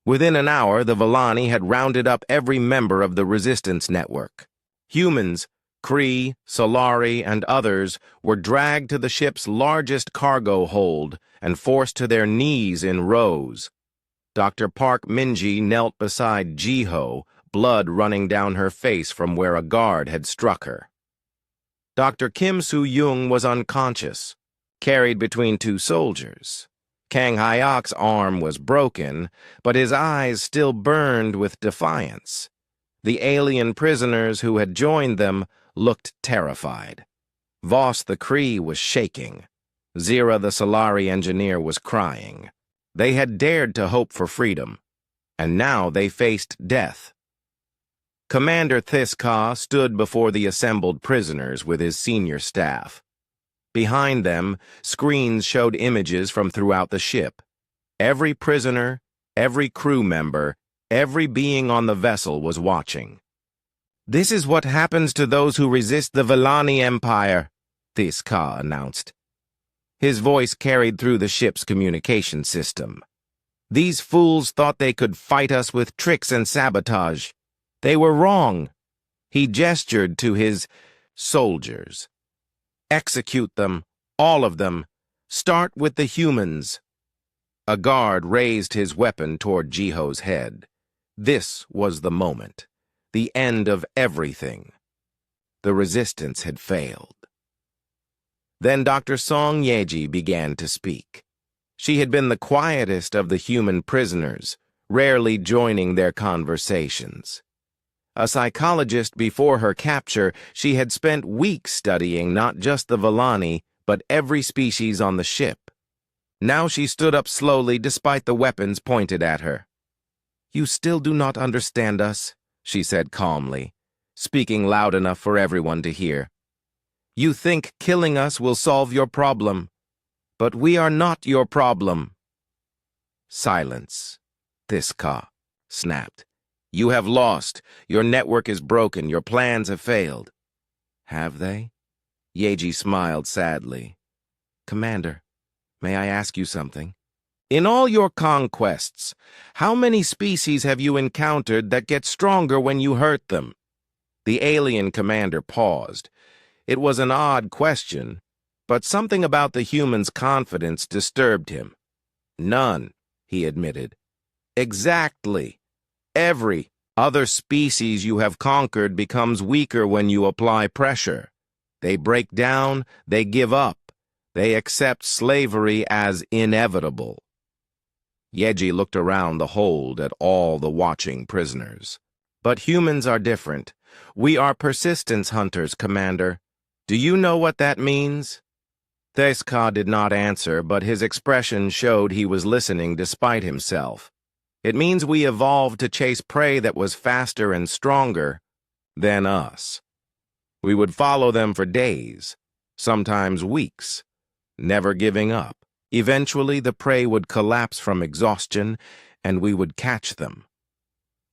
Within an hour, the Villani had rounded up every member of the resistance network. Humans, Kree, Solari, and others were dragged to the ship's largest cargo hold and forced to their knees in rows. Dr. Park Minji knelt beside Jiho, blood running down her face from where a guard had struck her. Dr. Kim Soo-young was unconscious, carried between 2 soldiers. Kang Hyok's arm was broken, but his eyes still burned with defiance. The alien prisoners who had joined them looked terrified. Voss the Kree was shaking. Zira the Solari engineer was crying. They had dared to hope for freedom, and now they faced death. Commander Thiska stood before the assembled prisoners with his senior staff. Behind them, screens showed images from throughout the ship. Every prisoner, every crew member, every being on the vessel was watching. "This is what happens to those who resist the Villani Empire," Thiska announced. His voice carried through the ship's communication system. "These fools thought they could fight us with tricks and sabotage. They were wrong." He gestured to his soldiers. "Execute them, all of them. Start with the humans. A guard raised his weapon toward Jiho's head. This was the moment. The end of everything. The resistance had failed. Then Dr. Song Yeji began to speak. She had been the quietest of the human prisoners, rarely joining their conversations. A psychologist before her capture, she had spent weeks studying not just the Villani, but every species on the ship. Now she stood up slowly despite the weapons pointed at her. "You still do not understand us," she said calmly, speaking loud enough for everyone to hear. "You think killing us will solve your problem, but we are not your problem." "Silence," Thiska snapped. "You have lost. Your network is broken. Your plans have failed." "Have they?" Yeji smiled sadly. "Commander, may I ask you something? In all your conquests, how many species have you encountered that get stronger when you hurt them?" The alien commander paused. It was an odd question, but something about the human's confidence disturbed him. "None," he admitted. "Exactly. Every other species you have conquered becomes weaker when you apply pressure. They break down, they give up, they accept slavery as inevitable." Yeji looked around the hold at all the watching prisoners. "But humans are different. We are persistence hunters, Commander. Do you know what that means?" Thiska did not answer, but his expression showed he was listening despite himself. "It means we evolved to chase prey that was faster and stronger than us. We would follow them for days, sometimes weeks, never giving up. Eventually, the prey would collapse from exhaustion, and we would catch them."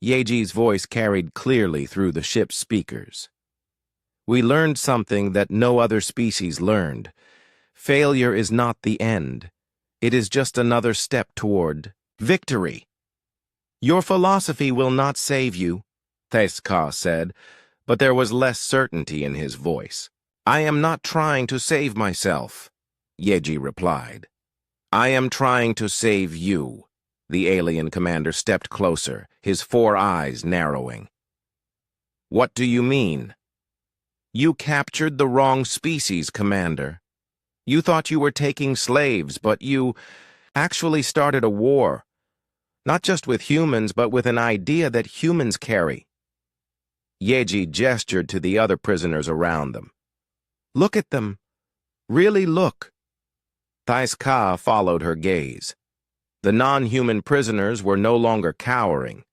Yeji's voice carried clearly through the ship's speakers. "We learned something that no other species learned. Failure is not the end. It is just another step toward victory." "Your philosophy will not save you," Thiska said, but there was less certainty in his voice. "I am not trying to save myself," Yeji replied. "I am trying to save you." The alien commander stepped closer, his 4 eyes narrowing. "What do you mean?" "You captured the wrong species, Commander. You thought you were taking slaves, but you actually started a war. Not just with humans, but with an idea that humans carry." Yeji gestured to the other prisoners around them. "Look at them. Really look." Thiska followed her gaze. The non-human prisoners were no longer cowering.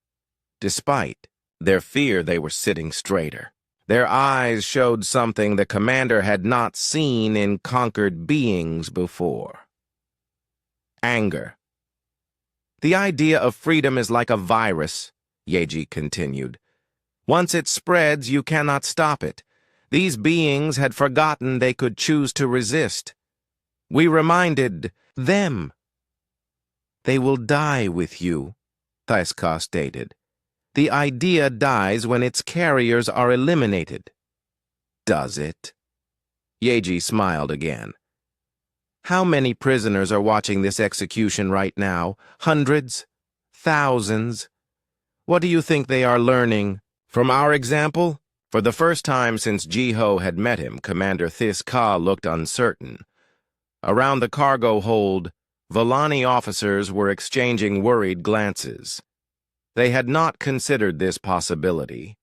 Despite their fear, they were sitting straighter. Their eyes showed something the commander had not seen in conquered beings before. Anger. "The idea of freedom is like a virus," Yeji continued. "Once it spreads, you cannot stop it. These beings had forgotten they could choose to resist. We reminded them. They will die with you," Thiska stated. "The idea dies when its carriers are eliminated." "Does it?" Yeji smiled again. "How many prisoners are watching this execution right now? Hundreds? Thousands? What do you think they are learning from our example?" For the first time since Jiho had met him, Commander Thiska looked uncertain. Around the cargo hold, Villani officers were exchanging worried glances. They had not considered this possibility.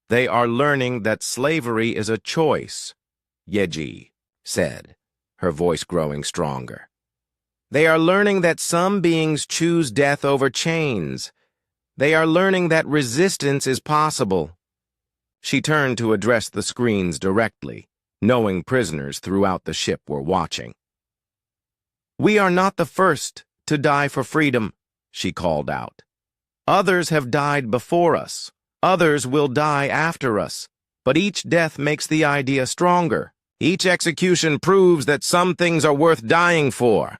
"They are learning that slavery is a choice," Yeji said, her voice growing stronger. "They are learning that some beings choose death over chains. They are learning that resistance is possible." She turned to address the screens directly, knowing prisoners throughout the ship were watching. "We are not the first to die for freedom," she called out. "Others have died before us. Others will die after us. But each death makes the idea stronger. Each execution proves that some things are worth dying for."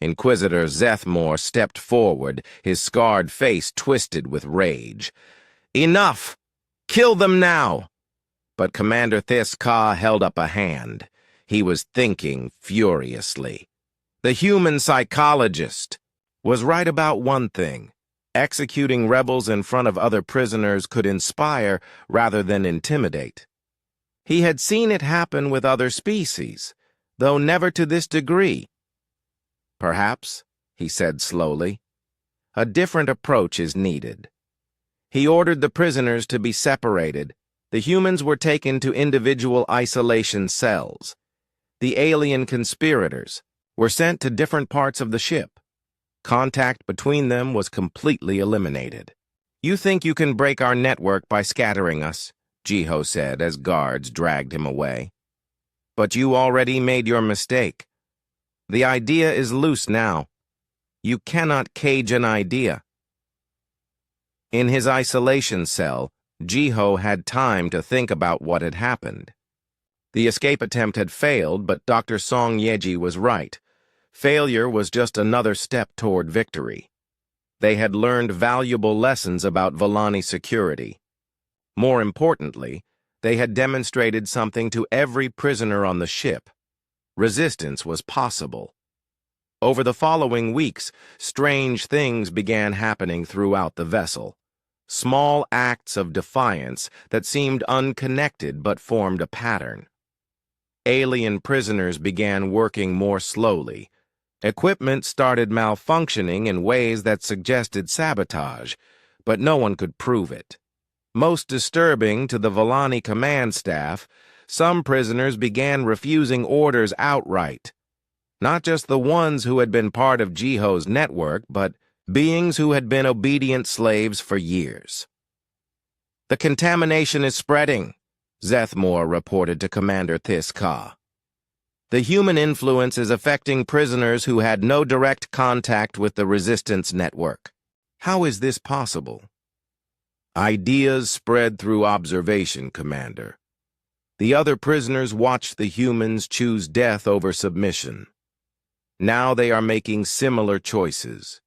Inquisitor Zethmore stepped forward, his scarred face twisted with rage. "Enough! Kill them now!" But Commander Thiska held up a hand. He was thinking furiously. The human psychologist was right about one thing. Executing rebels in front of other prisoners could inspire rather than intimidate. He had seen it happen with other species, though never to this degree. Perhaps, he said slowly, a different approach is needed. He ordered the prisoners to be separated. The humans were taken to individual isolation cells. The alien conspirators were sent to different parts of the ship. Contact between them was completely eliminated. "You think you can break our network by scattering us," Jiho said as guards dragged him away. "But you already made your mistake. The idea is loose now. You cannot cage an idea." In his isolation cell, Jiho had time to think about what had happened. The escape attempt had failed, but Dr. Song Yeji was right. Failure was just another step toward victory. They had learned valuable lessons about Volani security. More importantly, they had demonstrated something to every prisoner on the ship. Resistance was possible. Over the following weeks, strange things began happening throughout the vessel. Small acts of defiance that seemed unconnected but formed a pattern. Alien prisoners began working more slowly. Equipment started malfunctioning in ways that suggested sabotage, but no one could prove it. Most disturbing to the Volani command staff, some prisoners began refusing orders outright. Not just the ones who had been part of Jiho's network, but beings who had been obedient slaves for years. "The contamination is spreading," Zethmore reported to Commander Thiska. "The human influence is affecting prisoners who had no direct contact with the resistance network. How is this possible?" "Ideas spread through observation, Commander. The other prisoners watched the humans choose death over submission. Now they are making similar choices."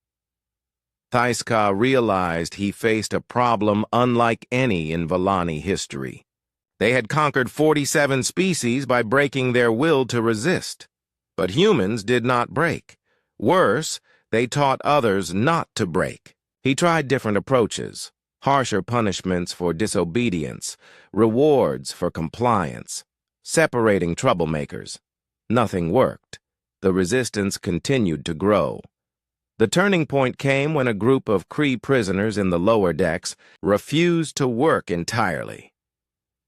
Thiska realized he faced a problem unlike any in Volani history. They had conquered 47 species by breaking their will to resist. But humans did not break. Worse, they taught others not to break. He tried different approaches: harsher punishments for disobedience, rewards for compliance, separating troublemakers. Nothing worked. The resistance continued to grow. The turning point came when a group of Kree prisoners in the lower decks refused to work entirely.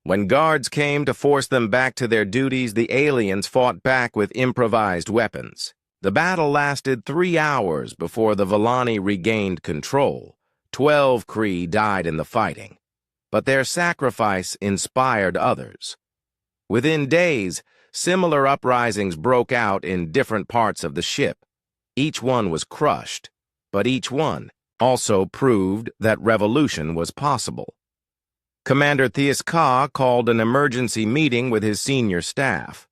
When guards came to force them back to their duties, the aliens fought back with improvised weapons. The battle lasted 3 hours before the Volani regained control. 12 Kree died in the fighting, but their sacrifice inspired others. Within days, similar uprisings broke out in different parts of the ship. Each one was crushed, but each one also proved that revolution was possible. Commander Thiska called an emergency meeting with his senior staff.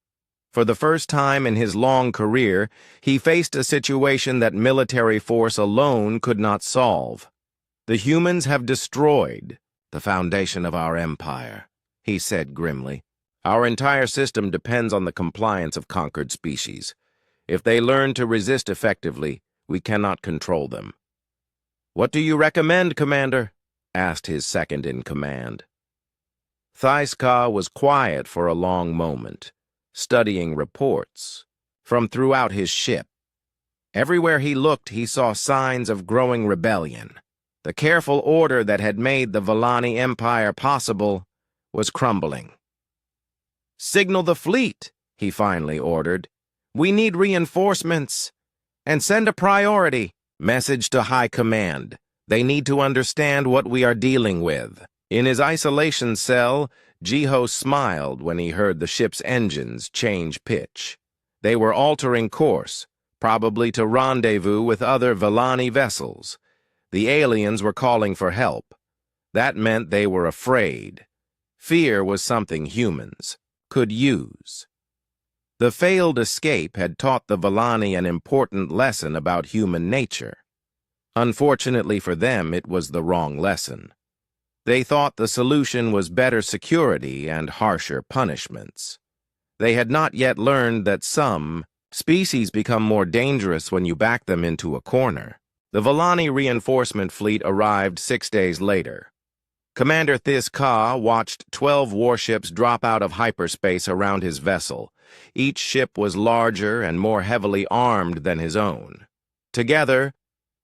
For the first time in his long career, he faced a situation that military force alone could not solve. "The humans have destroyed the foundation of our empire," he said grimly. "Our entire system depends on the compliance of conquered species. If they learn to resist effectively, we cannot control them." "What do you recommend, Commander?" asked his second-in-command. Thiska was quiet for a long moment, studying reports from throughout his ship. Everywhere he looked, he saw signs of growing rebellion. The careful order that had made the Volani Empire possible was crumbling. "Signal the fleet," he finally ordered. "We need reinforcements. And send a priority message to High Command. They need to understand what we are dealing with." In his isolation cell, Jiho smiled when he heard the ship's engines change pitch. They were altering course, probably to rendezvous with other Volani vessels. The aliens were calling for help. That meant they were afraid. Fear was something humans could use. The failed escape had taught the Volani an important lesson about human nature. Unfortunately for them, it was the wrong lesson. They thought the solution was better security and harsher punishments. They had not yet learned that some Species become more dangerous when you back them into a corner. The Volani reinforcement fleet arrived 6 days later. Commander Thiz Ka watched 12 warships drop out of hyperspace around his vessel. Each ship was larger and more heavily armed than his own. Together,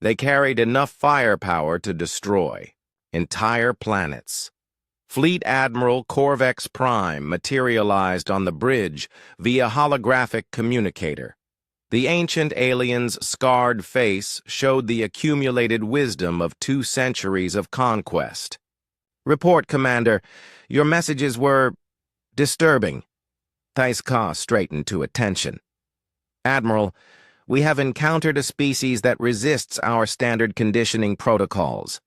they carried enough firepower to destroy entire planets. Fleet Admiral Corvex Prime materialized on the bridge via holographic communicator. The ancient alien's scarred face showed the accumulated wisdom of 2 centuries of conquest. "Report, Commander. Your messages were disturbing." Thiz Ka straightened to attention. "Admiral, we have encountered a species that resists our standard conditioning protocols.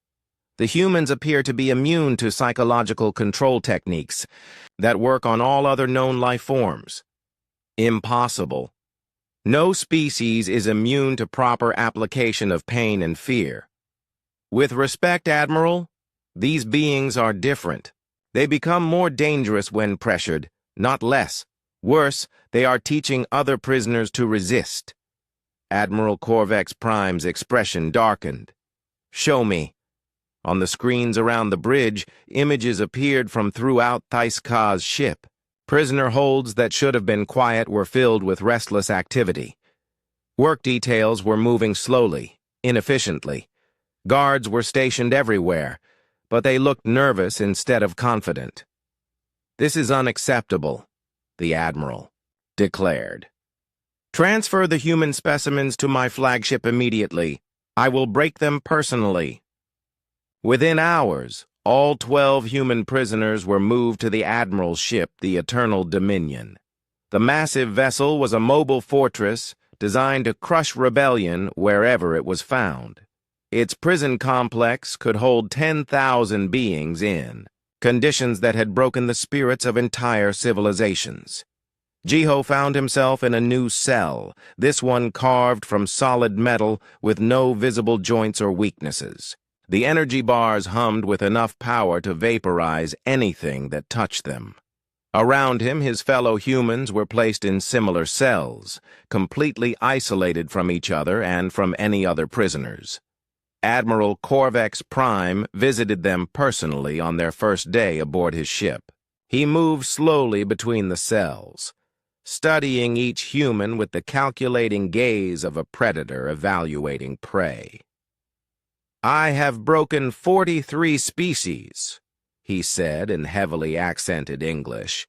The humans appear to be immune to psychological control techniques that work on all other known life forms." "Impossible. No species is immune to proper application of pain and fear. With respect, Admiral, these beings are different. They become more dangerous when pressured, not less. Worse, they are teaching other prisoners to resist." Admiral Corvex Prime's expression darkened. "Show me." On the screens around the bridge, images appeared from throughout Thiz Ka's ship. Prisoner holds that should have been quiet were filled with restless activity. Work details were moving slowly, inefficiently. Guards were stationed everywhere, but they looked nervous instead of confident. "This is unacceptable," the Admiral declared. "Transfer the human specimens to my flagship immediately. I will break them personally." Within hours, all 12 human prisoners were moved to the Admiral's ship, the Eternal Dominion. The massive vessel was a mobile fortress designed to crush rebellion wherever it was found. Its prison complex could hold 10,000 beings in, conditions that had broken the spirits of entire civilizations. Jiho found himself in a new cell, this one carved from solid metal with no visible joints or weaknesses. The energy bars hummed with enough power to vaporize anything that touched them. Around him, his fellow humans were placed in similar cells, completely isolated from each other and from any other prisoners. Admiral Corvex Prime visited them personally on their first day aboard his ship. He moved slowly between the cells, studying each human with the calculating gaze of a predator evaluating prey. "I have broken 43 species," he said in heavily accented English.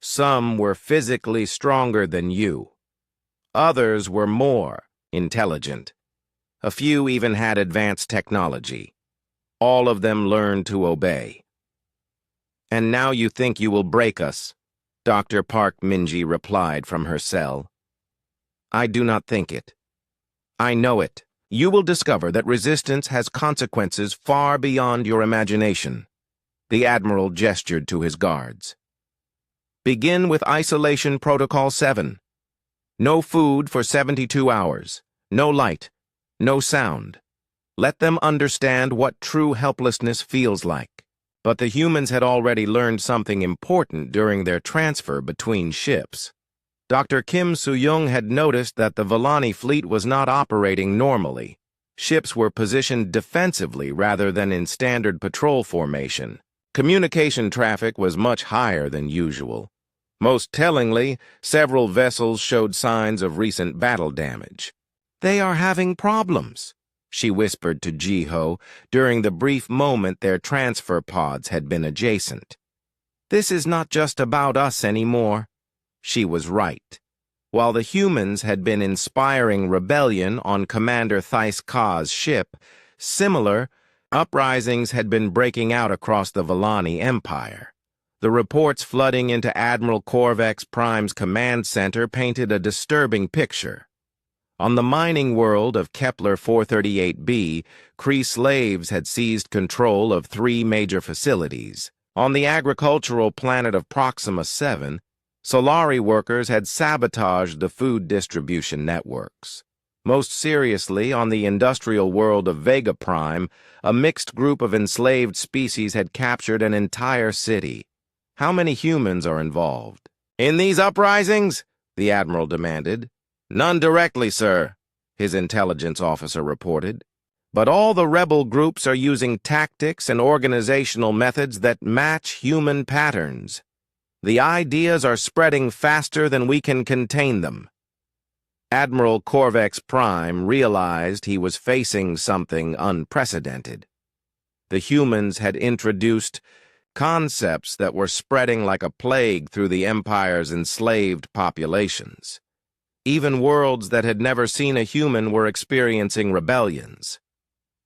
"Some were physically stronger than you. Others were more intelligent. A few even had advanced technology. All of them learned to obey." "And now you think you will break us," Dr. Park Minji replied from her cell. "I do not think it. I know it. You will discover that resistance has consequences far beyond your imagination." The Admiral gestured to his guards. "Begin with Isolation Protocol 7. No food for 72 hours. No light. No sound. Let them understand what true helplessness feels like." But the humans had already learned something important during their transfer between ships. Dr. Kim Soo-young had noticed that the Volani fleet was not operating normally. Ships were positioned defensively rather than in standard patrol formation. Communication traffic was much higher than usual. Most tellingly, several vessels showed signs of recent battle damage. "They are having problems," she whispered to Jiho during the brief moment their transfer pods had been adjacent. "This is not just about us anymore." She was right. While the humans had been inspiring rebellion on Commander Thiz Ka's ship, similar uprisings had been breaking out across the Volani Empire. The reports flooding into Admiral Corvex Prime's command center painted a disturbing picture. On the mining world of Kepler 438b, Kree slaves had seized control of 3 major facilities. On the agricultural planet of Proxima 7, Solari workers had sabotaged the food distribution networks. Most seriously, on the industrial world of Vega Prime, a mixed group of enslaved species had captured an entire city. How many humans are involved? "In these uprisings?" the Admiral demanded. None directly, sir, his intelligence officer reported. But all the rebel groups are using tactics and organizational methods that match human patterns. The ideas are spreading faster than we can contain them. Admiral Corvex Prime realized he was facing something unprecedented. The humans had introduced concepts that were spreading like a plague through the Empire's enslaved populations. Even worlds that had never seen a human were experiencing rebellions.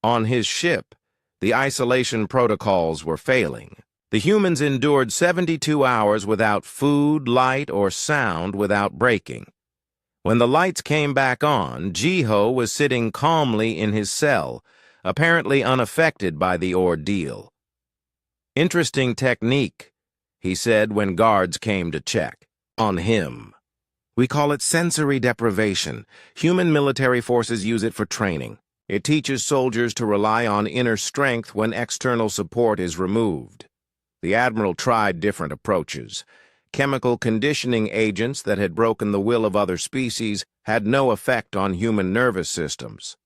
On his ship, the isolation protocols were failing. The humans endured 72 hours without food, light, or sound without breaking. When the lights came back on, Jiho was sitting calmly in his cell, apparently unaffected by the ordeal. Interesting technique, he said when guards came to check on him. We call it sensory deprivation. Human military forces use it for training. It teaches soldiers to rely on inner strength when external support is removed. The Admiral tried different approaches. Chemical conditioning agents that had broken the will of other species had no effect on human nervous systems.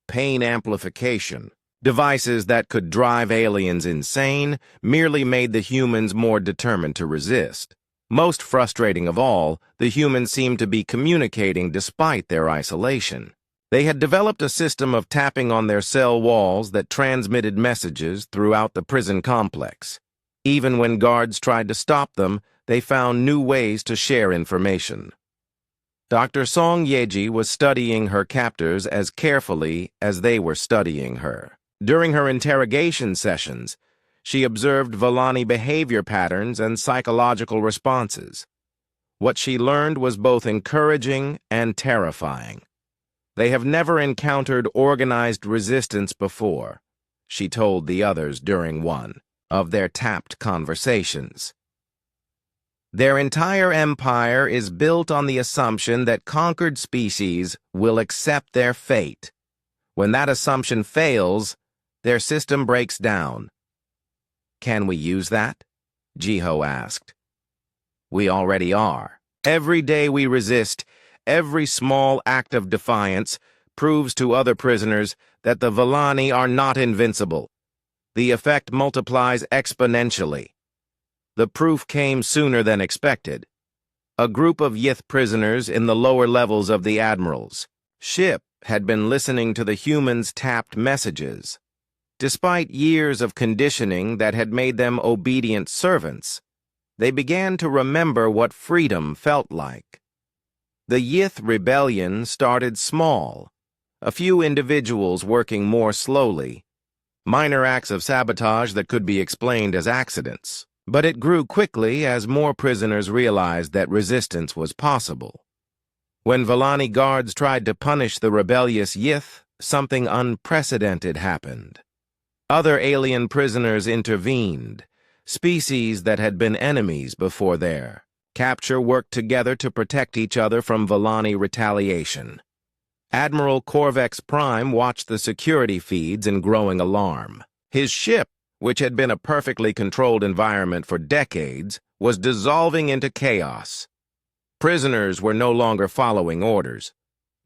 Pain amplification, devices that could drive aliens insane, merely made the humans more determined to resist. Most frustrating of all, the humans seemed to be communicating despite their isolation. They had developed a system of tapping on their cell walls that transmitted messages throughout the prison complex. Even when guards tried to stop them, they found new ways to share information. Dr. Song Yeji was studying her captors as carefully as they were studying her. During her interrogation sessions, she observed Villani behavior patterns and psychological responses. What she learned was both encouraging and terrifying. They have never encountered organized resistance before, she told the others during one of their tapped conversations. Their entire empire is built on the assumption that conquered species will accept their fate. When that assumption fails, their system breaks down. Can we use that? Jiho asked. We already are. Every day we resist, every small act of defiance proves to other prisoners that the Villani are not invincible. The effect multiplies exponentially. The proof came sooner than expected. A group of Yith prisoners in the lower levels of the Admiral's ship had been listening to the humans' tapped messages. Despite years of conditioning that had made them obedient servants, they began to remember what freedom felt like. The Yith rebellion started small, a few individuals working more slowly, minor acts of sabotage that could be explained as accidents. But it grew quickly as more prisoners realized that resistance was possible. When Villani guards tried to punish the rebellious Yith, something unprecedented happened. Other alien prisoners intervened. Species that had been enemies before their capture worked together to protect each other from Villani retaliation. Admiral Corvex Prime watched the security feeds in growing alarm. His ship, which had been a perfectly controlled environment for decades, was dissolving into chaos. Prisoners were no longer following orders.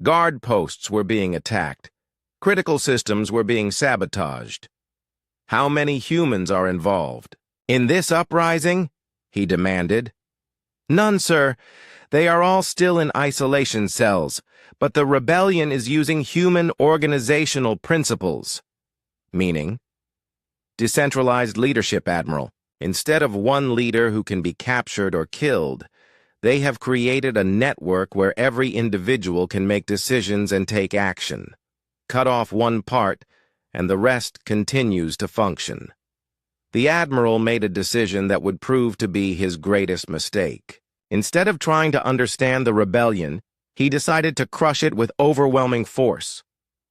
Guard posts were being attacked. Critical systems were being sabotaged. How many humans are involved? In this uprising? He demanded. None, sir. They are all still in isolation cells, but the rebellion is using human organizational principles. Meaning? Decentralized leadership, Admiral. Instead of one leader who can be captured or killed, they have created a network where every individual can make decisions and take action. Cut off one part, and the rest continues to function. The Admiral made a decision that would prove to be his greatest mistake. Instead of trying to understand the rebellion, he decided to crush it with overwhelming force.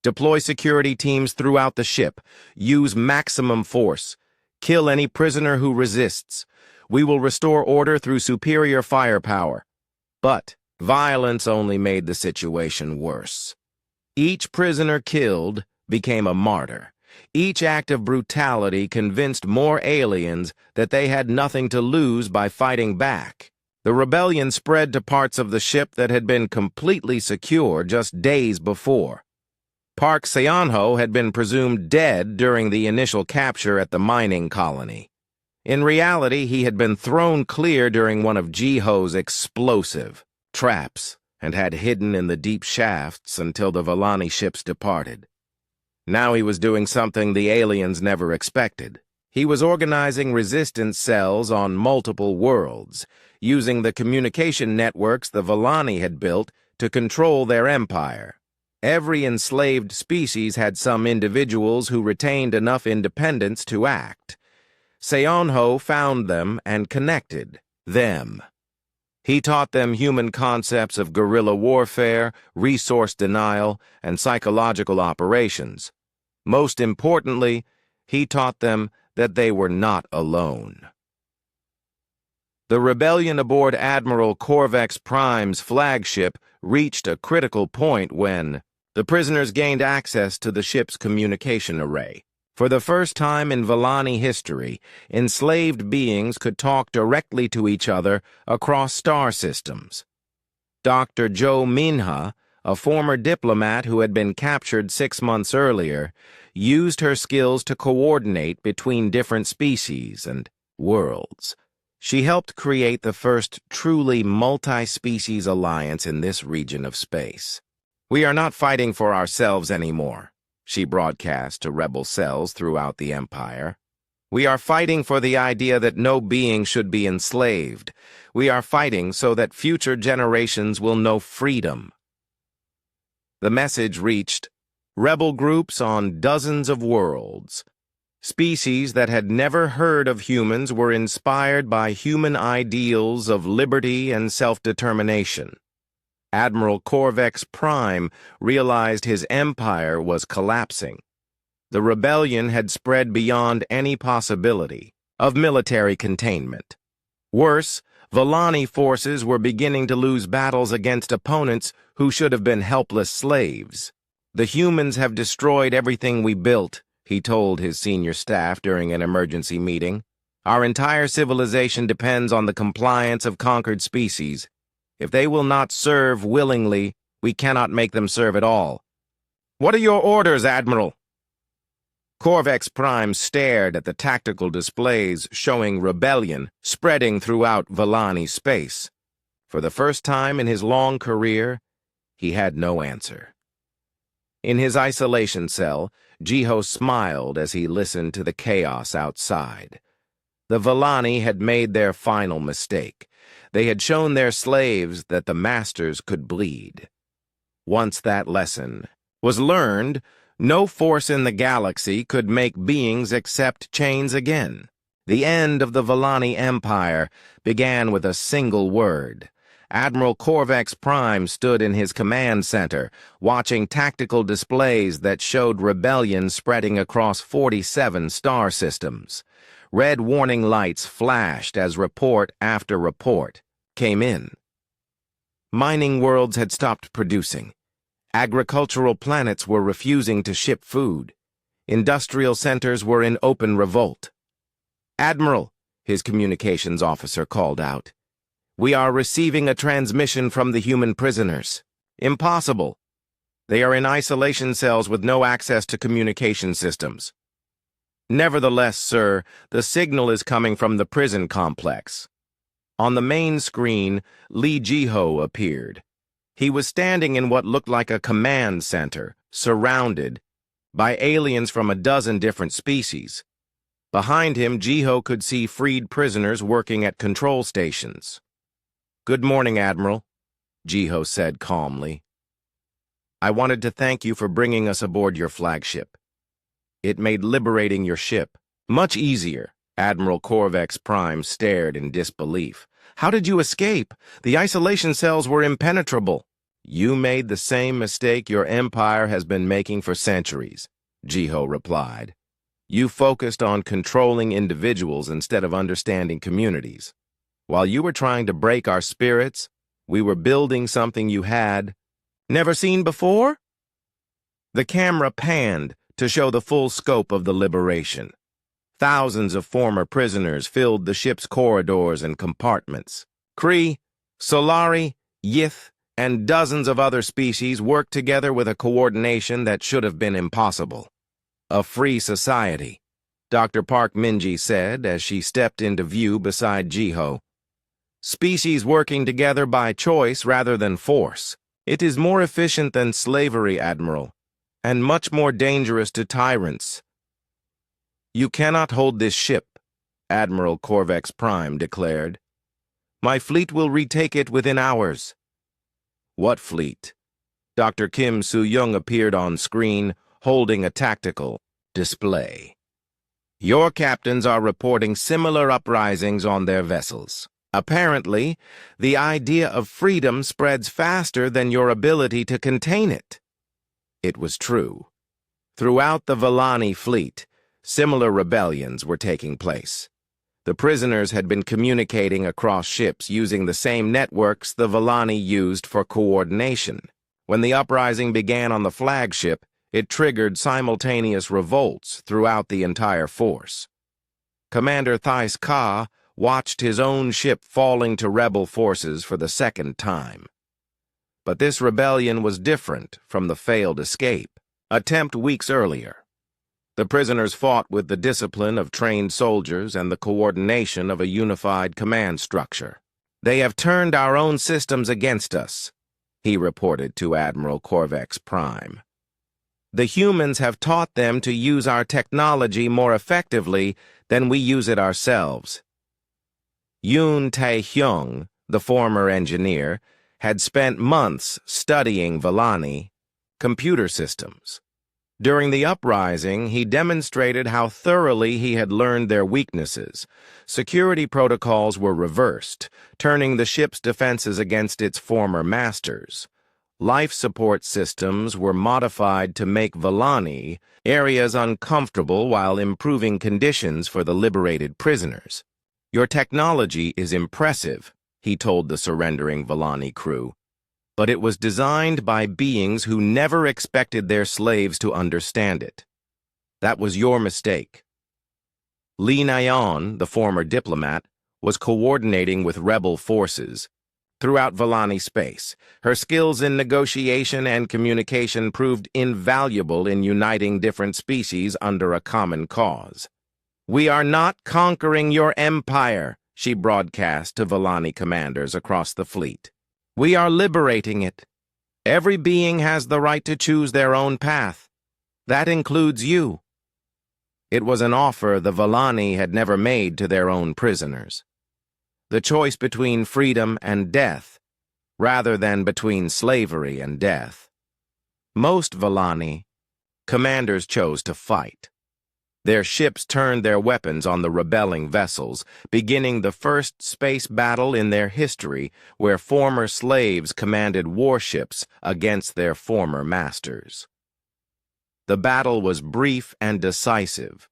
Deploy security teams throughout the ship. Use maximum force. Kill any prisoner who resists. We will restore order through superior firepower. But violence only made the situation worse. Each prisoner killed became a martyr. Each act of brutality convinced more aliens that they had nothing to lose by fighting back. The rebellion spread to parts of the ship that had been completely secure just days before. Park Seonho had been presumed dead during the initial capture at the mining colony. In reality, he had been thrown clear during one of Jiho's explosive traps and had hidden in the deep shafts until the Vellani ships departed. Now he was doing something the aliens never expected. He was organizing resistance cells on multiple worlds, using the communication networks the Vellani had built to control their empire. Every enslaved species had some individuals who retained enough independence to act. Seonho found them and connected them. He taught them human concepts of guerrilla warfare, resource denial, and psychological operations. Most importantly, he taught them that they were not alone. The rebellion aboard Admiral Corvex Prime's flagship reached a critical point when the prisoners gained access to the ship's communication array. For the first time in Vellani history, enslaved beings could talk directly to each other across star systems. Dr. Jo Minha, a former diplomat who had been captured 6 months earlier, used her skills to coordinate between different species and worlds. She helped create the first truly multi-species alliance in this region of space. "We are not fighting for ourselves anymore," she broadcast to rebel cells throughout the Empire. "We are fighting for the idea that no being should be enslaved. We are fighting so that future generations will know freedom." The message reached rebel groups on dozens of worlds. Species that had never heard of humans were inspired by human ideals of liberty and self-determination. Admiral Corvex Prime realized his empire was collapsing. The rebellion had spread beyond any possibility of military containment. Worse, Vellani forces were beginning to lose battles against opponents who should have been helpless slaves. "The humans have destroyed everything we built," he told his senior staff during an emergency meeting. "Our entire civilization depends on the compliance of conquered species. If they will not serve willingly, we cannot make them serve at all." "What are your orders, Admiral?" Corvex Prime stared at the tactical displays showing rebellion spreading throughout Vellani space. For the first time in his long career, he had no answer. In his isolation cell, Jiho smiled as he listened to the chaos outside. The Vellani had made their final mistake. They had shown their slaves that the masters could bleed. Once that lesson was learned, no force in the galaxy could make beings accept chains again. The end of the Vellani Empire began with a single word. Admiral Corvex Prime stood in his command center, watching tactical displays that showed rebellion spreading across 47 star systems. Red warning lights flashed as report after report came in. Mining worlds had stopped producing. Agricultural planets were refusing to ship food. Industrial centers were in open revolt. "Admiral," his communications officer called out, "we are receiving a transmission from the human prisoners. Impossible. They are in isolation cells with no access to communication systems." "Nevertheless, sir, the signal is coming from the prison complex." On the main screen, Lee Jiho appeared. He was standing in what looked like a command center, surrounded by aliens from a dozen different species. Behind him, Jiho could see freed prisoners working at control stations. "Good morning, Admiral," Jiho said calmly. "I wanted to thank you for bringing us aboard your flagship. It made liberating your ship much easier." Admiral Corvex Prime stared in disbelief. "How did you escape? The isolation cells were impenetrable." "You made the same mistake your empire has been making for centuries," Jiho replied. "You focused on controlling individuals instead of understanding communities. While you were trying to break our spirits, we were building something you had never seen before." The camera panned to show the full scope of the liberation. Thousands of former prisoners filled the ship's corridors and compartments. Kree, Solari, Yith, and dozens of other species worked together with a coordination that should have been impossible. A free society, Dr. Park Minji said as she stepped into view beside Jiho. Species working together by choice rather than force. It is more efficient than slavery, Admiral, and much more dangerous to tyrants. You cannot hold this ship, Admiral Corvex Prime declared. My fleet will retake it within hours. What fleet? Dr. Kim Soo-young appeared on screen, holding a tactical display. Your captains are reporting similar uprisings on their vessels. Apparently, the idea of freedom spreads faster than your ability to contain it. It was true. Throughout the Vellani fleet, similar rebellions were taking place. The prisoners had been communicating across ships using the same networks the Vellani used for coordination. When the uprising began on the flagship, it triggered simultaneous revolts throughout the entire force. Commander Thais Ka watched his own ship falling to rebel forces for the second time. But this rebellion was different from the failed escape attempt weeks earlier. The prisoners fought with the discipline of trained soldiers and the coordination of a unified command structure. They have turned our own systems against us, he reported to Admiral Corvex Prime. The humans have taught them to use our technology more effectively than we use it ourselves. Yoon Tae-hyung, the former engineer, had spent months studying Vellani computer systems. During the uprising, he demonstrated how thoroughly he had learned their weaknesses. Security protocols were reversed, turning the ship's defenses against its former masters. Life support systems were modified to make Vellani areas uncomfortable while improving conditions for the liberated prisoners. Your technology is impressive, he told the surrendering Vellani crew. But it was designed by beings who never expected their slaves to understand it. That was your mistake. Lee Nayeon, the former diplomat, was coordinating with rebel forces. Throughout Vellani space, her skills in negotiation and communication proved invaluable in uniting different species under a common cause. We are not conquering your empire, she broadcast to Vellani commanders across the fleet. We are liberating it. Every being has the right to choose their own path. That includes you. It was an offer the Vellani had never made to their own prisoners. The choice between freedom and death, rather than between slavery and death. Most Vellani commanders chose to fight. Their ships turned their weapons on the rebelling vessels, beginning the first space battle in their history where former slaves commanded warships against their former masters. The battle was brief and decisive.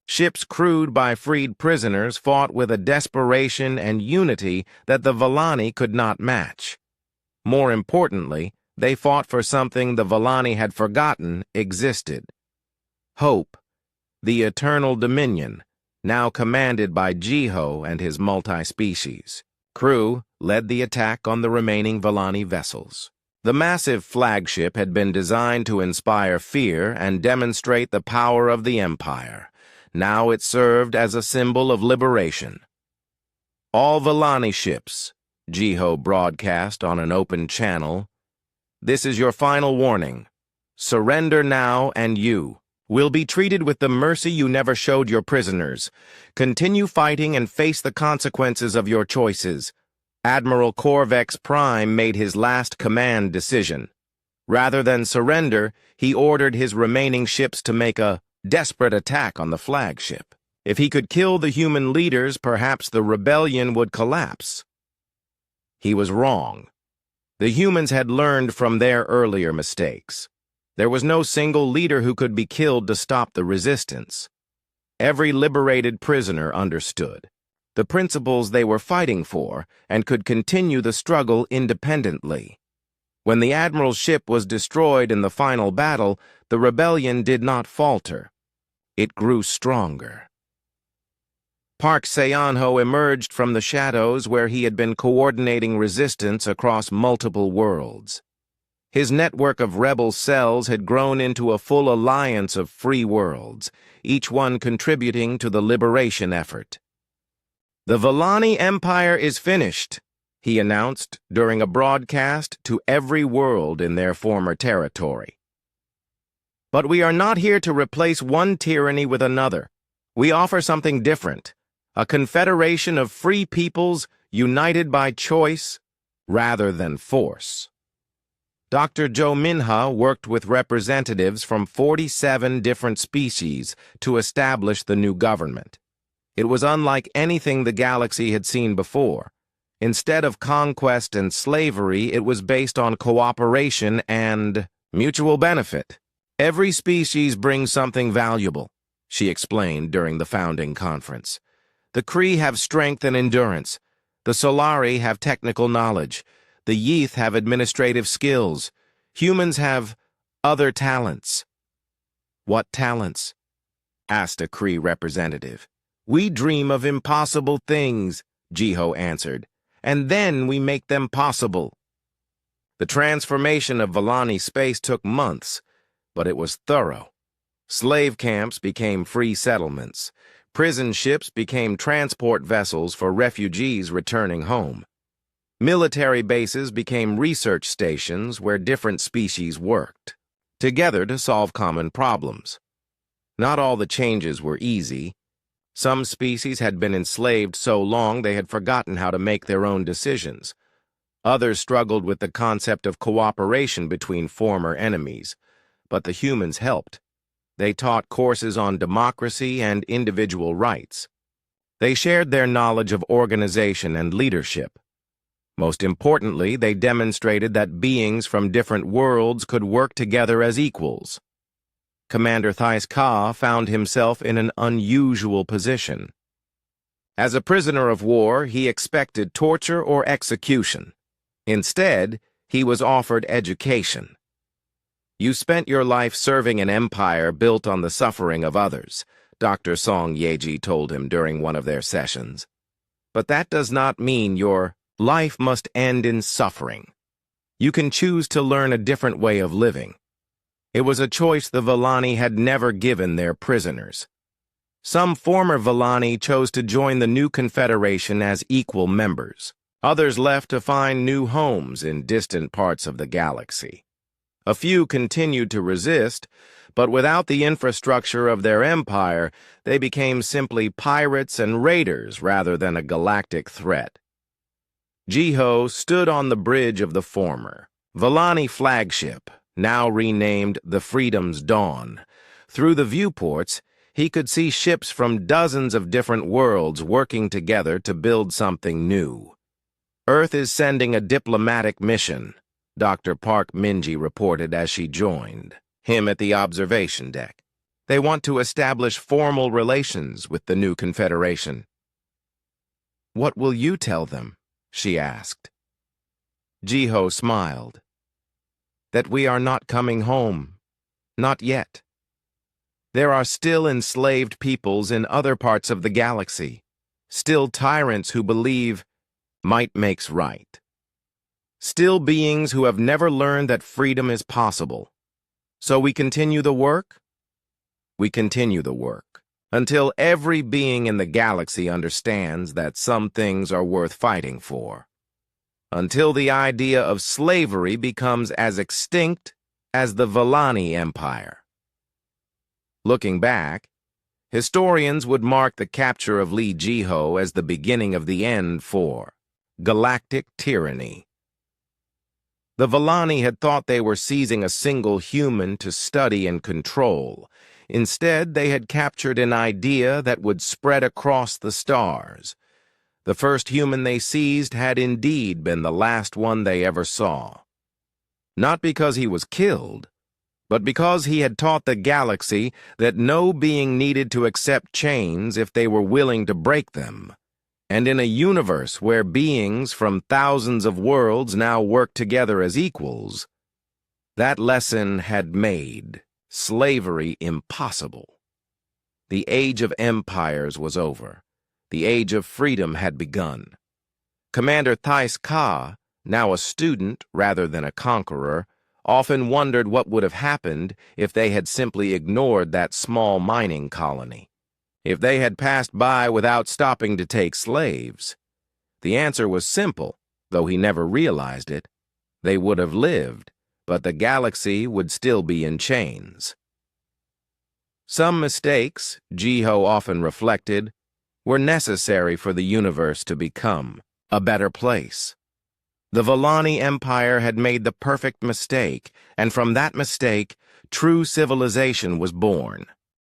Ships crewed by freed prisoners fought with a desperation and unity that the Vellani could not match. More importantly, they fought for something the Vellani had forgotten existed: hope. The Eternal Dominion, now commanded by Jiho and his multi-species. Crew led the attack on the remaining Vellani vessels. The massive flagship had been designed to inspire fear and demonstrate the power of the Empire. Now it served as a symbol of liberation. All Vellani ships, Jiho broadcast on an open channel. This is your final warning. Surrender now and you will be treated with the mercy you never showed your prisoners. Continue fighting and face the consequences of your choices. Admiral Corvex Prime made his last command decision. Rather than surrender, he ordered his remaining ships to make a desperate attack on the flagship. If he could kill the human leaders, perhaps the rebellion would collapse. He was wrong. The humans had learned from their earlier mistakes. There was no single leader who could be killed to stop the resistance. Every liberated prisoner understood the principles they were fighting for and could continue the struggle independently. When the Admiral's ship was destroyed in the final battle, the rebellion did not falter. It grew stronger. Park Seonho emerged from the shadows where he had been coordinating resistance across multiple worlds. His network of rebel cells had grown into a full alliance of free worlds, each one contributing to the liberation effort. "The Vellani Empire is finished," he announced during a broadcast to every world in their former territory. "But we are not here to replace one tyranny with another. We offer something different, a confederation of free peoples united by choice rather than force." Dr. Jo Minha worked with representatives from 47 different species to establish the new government. It was unlike anything the galaxy had seen before. Instead of conquest and slavery, it was based on cooperation and mutual benefit. "Every species brings something valuable," she explained during the founding conference. "The Kree have strength and endurance. The Solari have technical knowledge. The Yeeth have administrative skills. Humans have other talents." "What talents?" asked a Kree representative. "We dream of impossible things," Jiho answered, "and then we make them possible." The transformation of Vellani space took months, but it was thorough. Slave camps became free settlements. Prison ships became transport vessels for refugees returning home. Military bases became research stations where different species worked together to solve common problems. Not all the changes were easy. Some species had been enslaved so long they had forgotten how to make their own decisions. Others struggled with the concept of cooperation between former enemies, but the humans helped. They taught courses on democracy and individual rights. They shared their knowledge of organization and leadership. Most importantly, they demonstrated that beings from different worlds could work together as equals. Commander Thais Ka found himself in an unusual position. As a prisoner of war, he expected torture or execution. Instead, he was offered education. "You spent your life serving an empire built on the suffering of others," Dr. Song Yeji told him during one of their sessions. "But that does not mean your life must end in suffering. You can choose to learn a different way of living." It was a choice the Vellani had never given their prisoners. Some former Vellani chose to join the new confederation as equal members. Others left to find new homes in distant parts of the galaxy. A few continued to resist, but without the infrastructure of their empire, they became simply pirates and raiders rather than a galactic threat. Jiho stood on the bridge of the former Vellani flagship, now renamed the Freedom's Dawn. Through the viewports, he could see ships from dozens of different worlds working together to build something new. "Earth is sending a diplomatic mission," Dr. Park Minji reported as she joined him at the observation deck. "They want to establish formal relations with the new confederation." "What will you tell them?" she asked. Jiho smiled. "That we are not coming home. Not yet. There are still enslaved peoples in other parts of the galaxy, still tyrants who believe might makes right. Still beings who have never learned that freedom is possible. So we continue the work? We continue the work until every being in the galaxy understands that some things are worth fighting for. Until the idea of slavery becomes as extinct as the Vellani Empire." Looking back, historians would mark the capture of Lee Jiho as the beginning of the end for galactic tyranny. The Vellani had thought they were seizing a single human to study and control. Instead, they had captured an idea that would spread across the stars. The first human they seized had indeed been the last one they ever saw. Not because he was killed, but because he had taught the galaxy that no being needed to accept chains if they were willing to break them. And in a universe where beings from thousands of worlds now work together as equals, that lesson had made slavery impossible. The age of empires was over. The age of freedom had begun. Commander Thais Ka, now a student rather than a conqueror, often wondered what would have happened if they had simply ignored that small mining colony. If they had passed by without stopping to take slaves. The answer was simple, though he never realized it. They would have lived, but the galaxy would still be in chains. Some mistakes, Jiho often reflected, were necessary for the universe to become a better place. The Volani Empire had made the perfect mistake, and from that mistake, true civilization was born.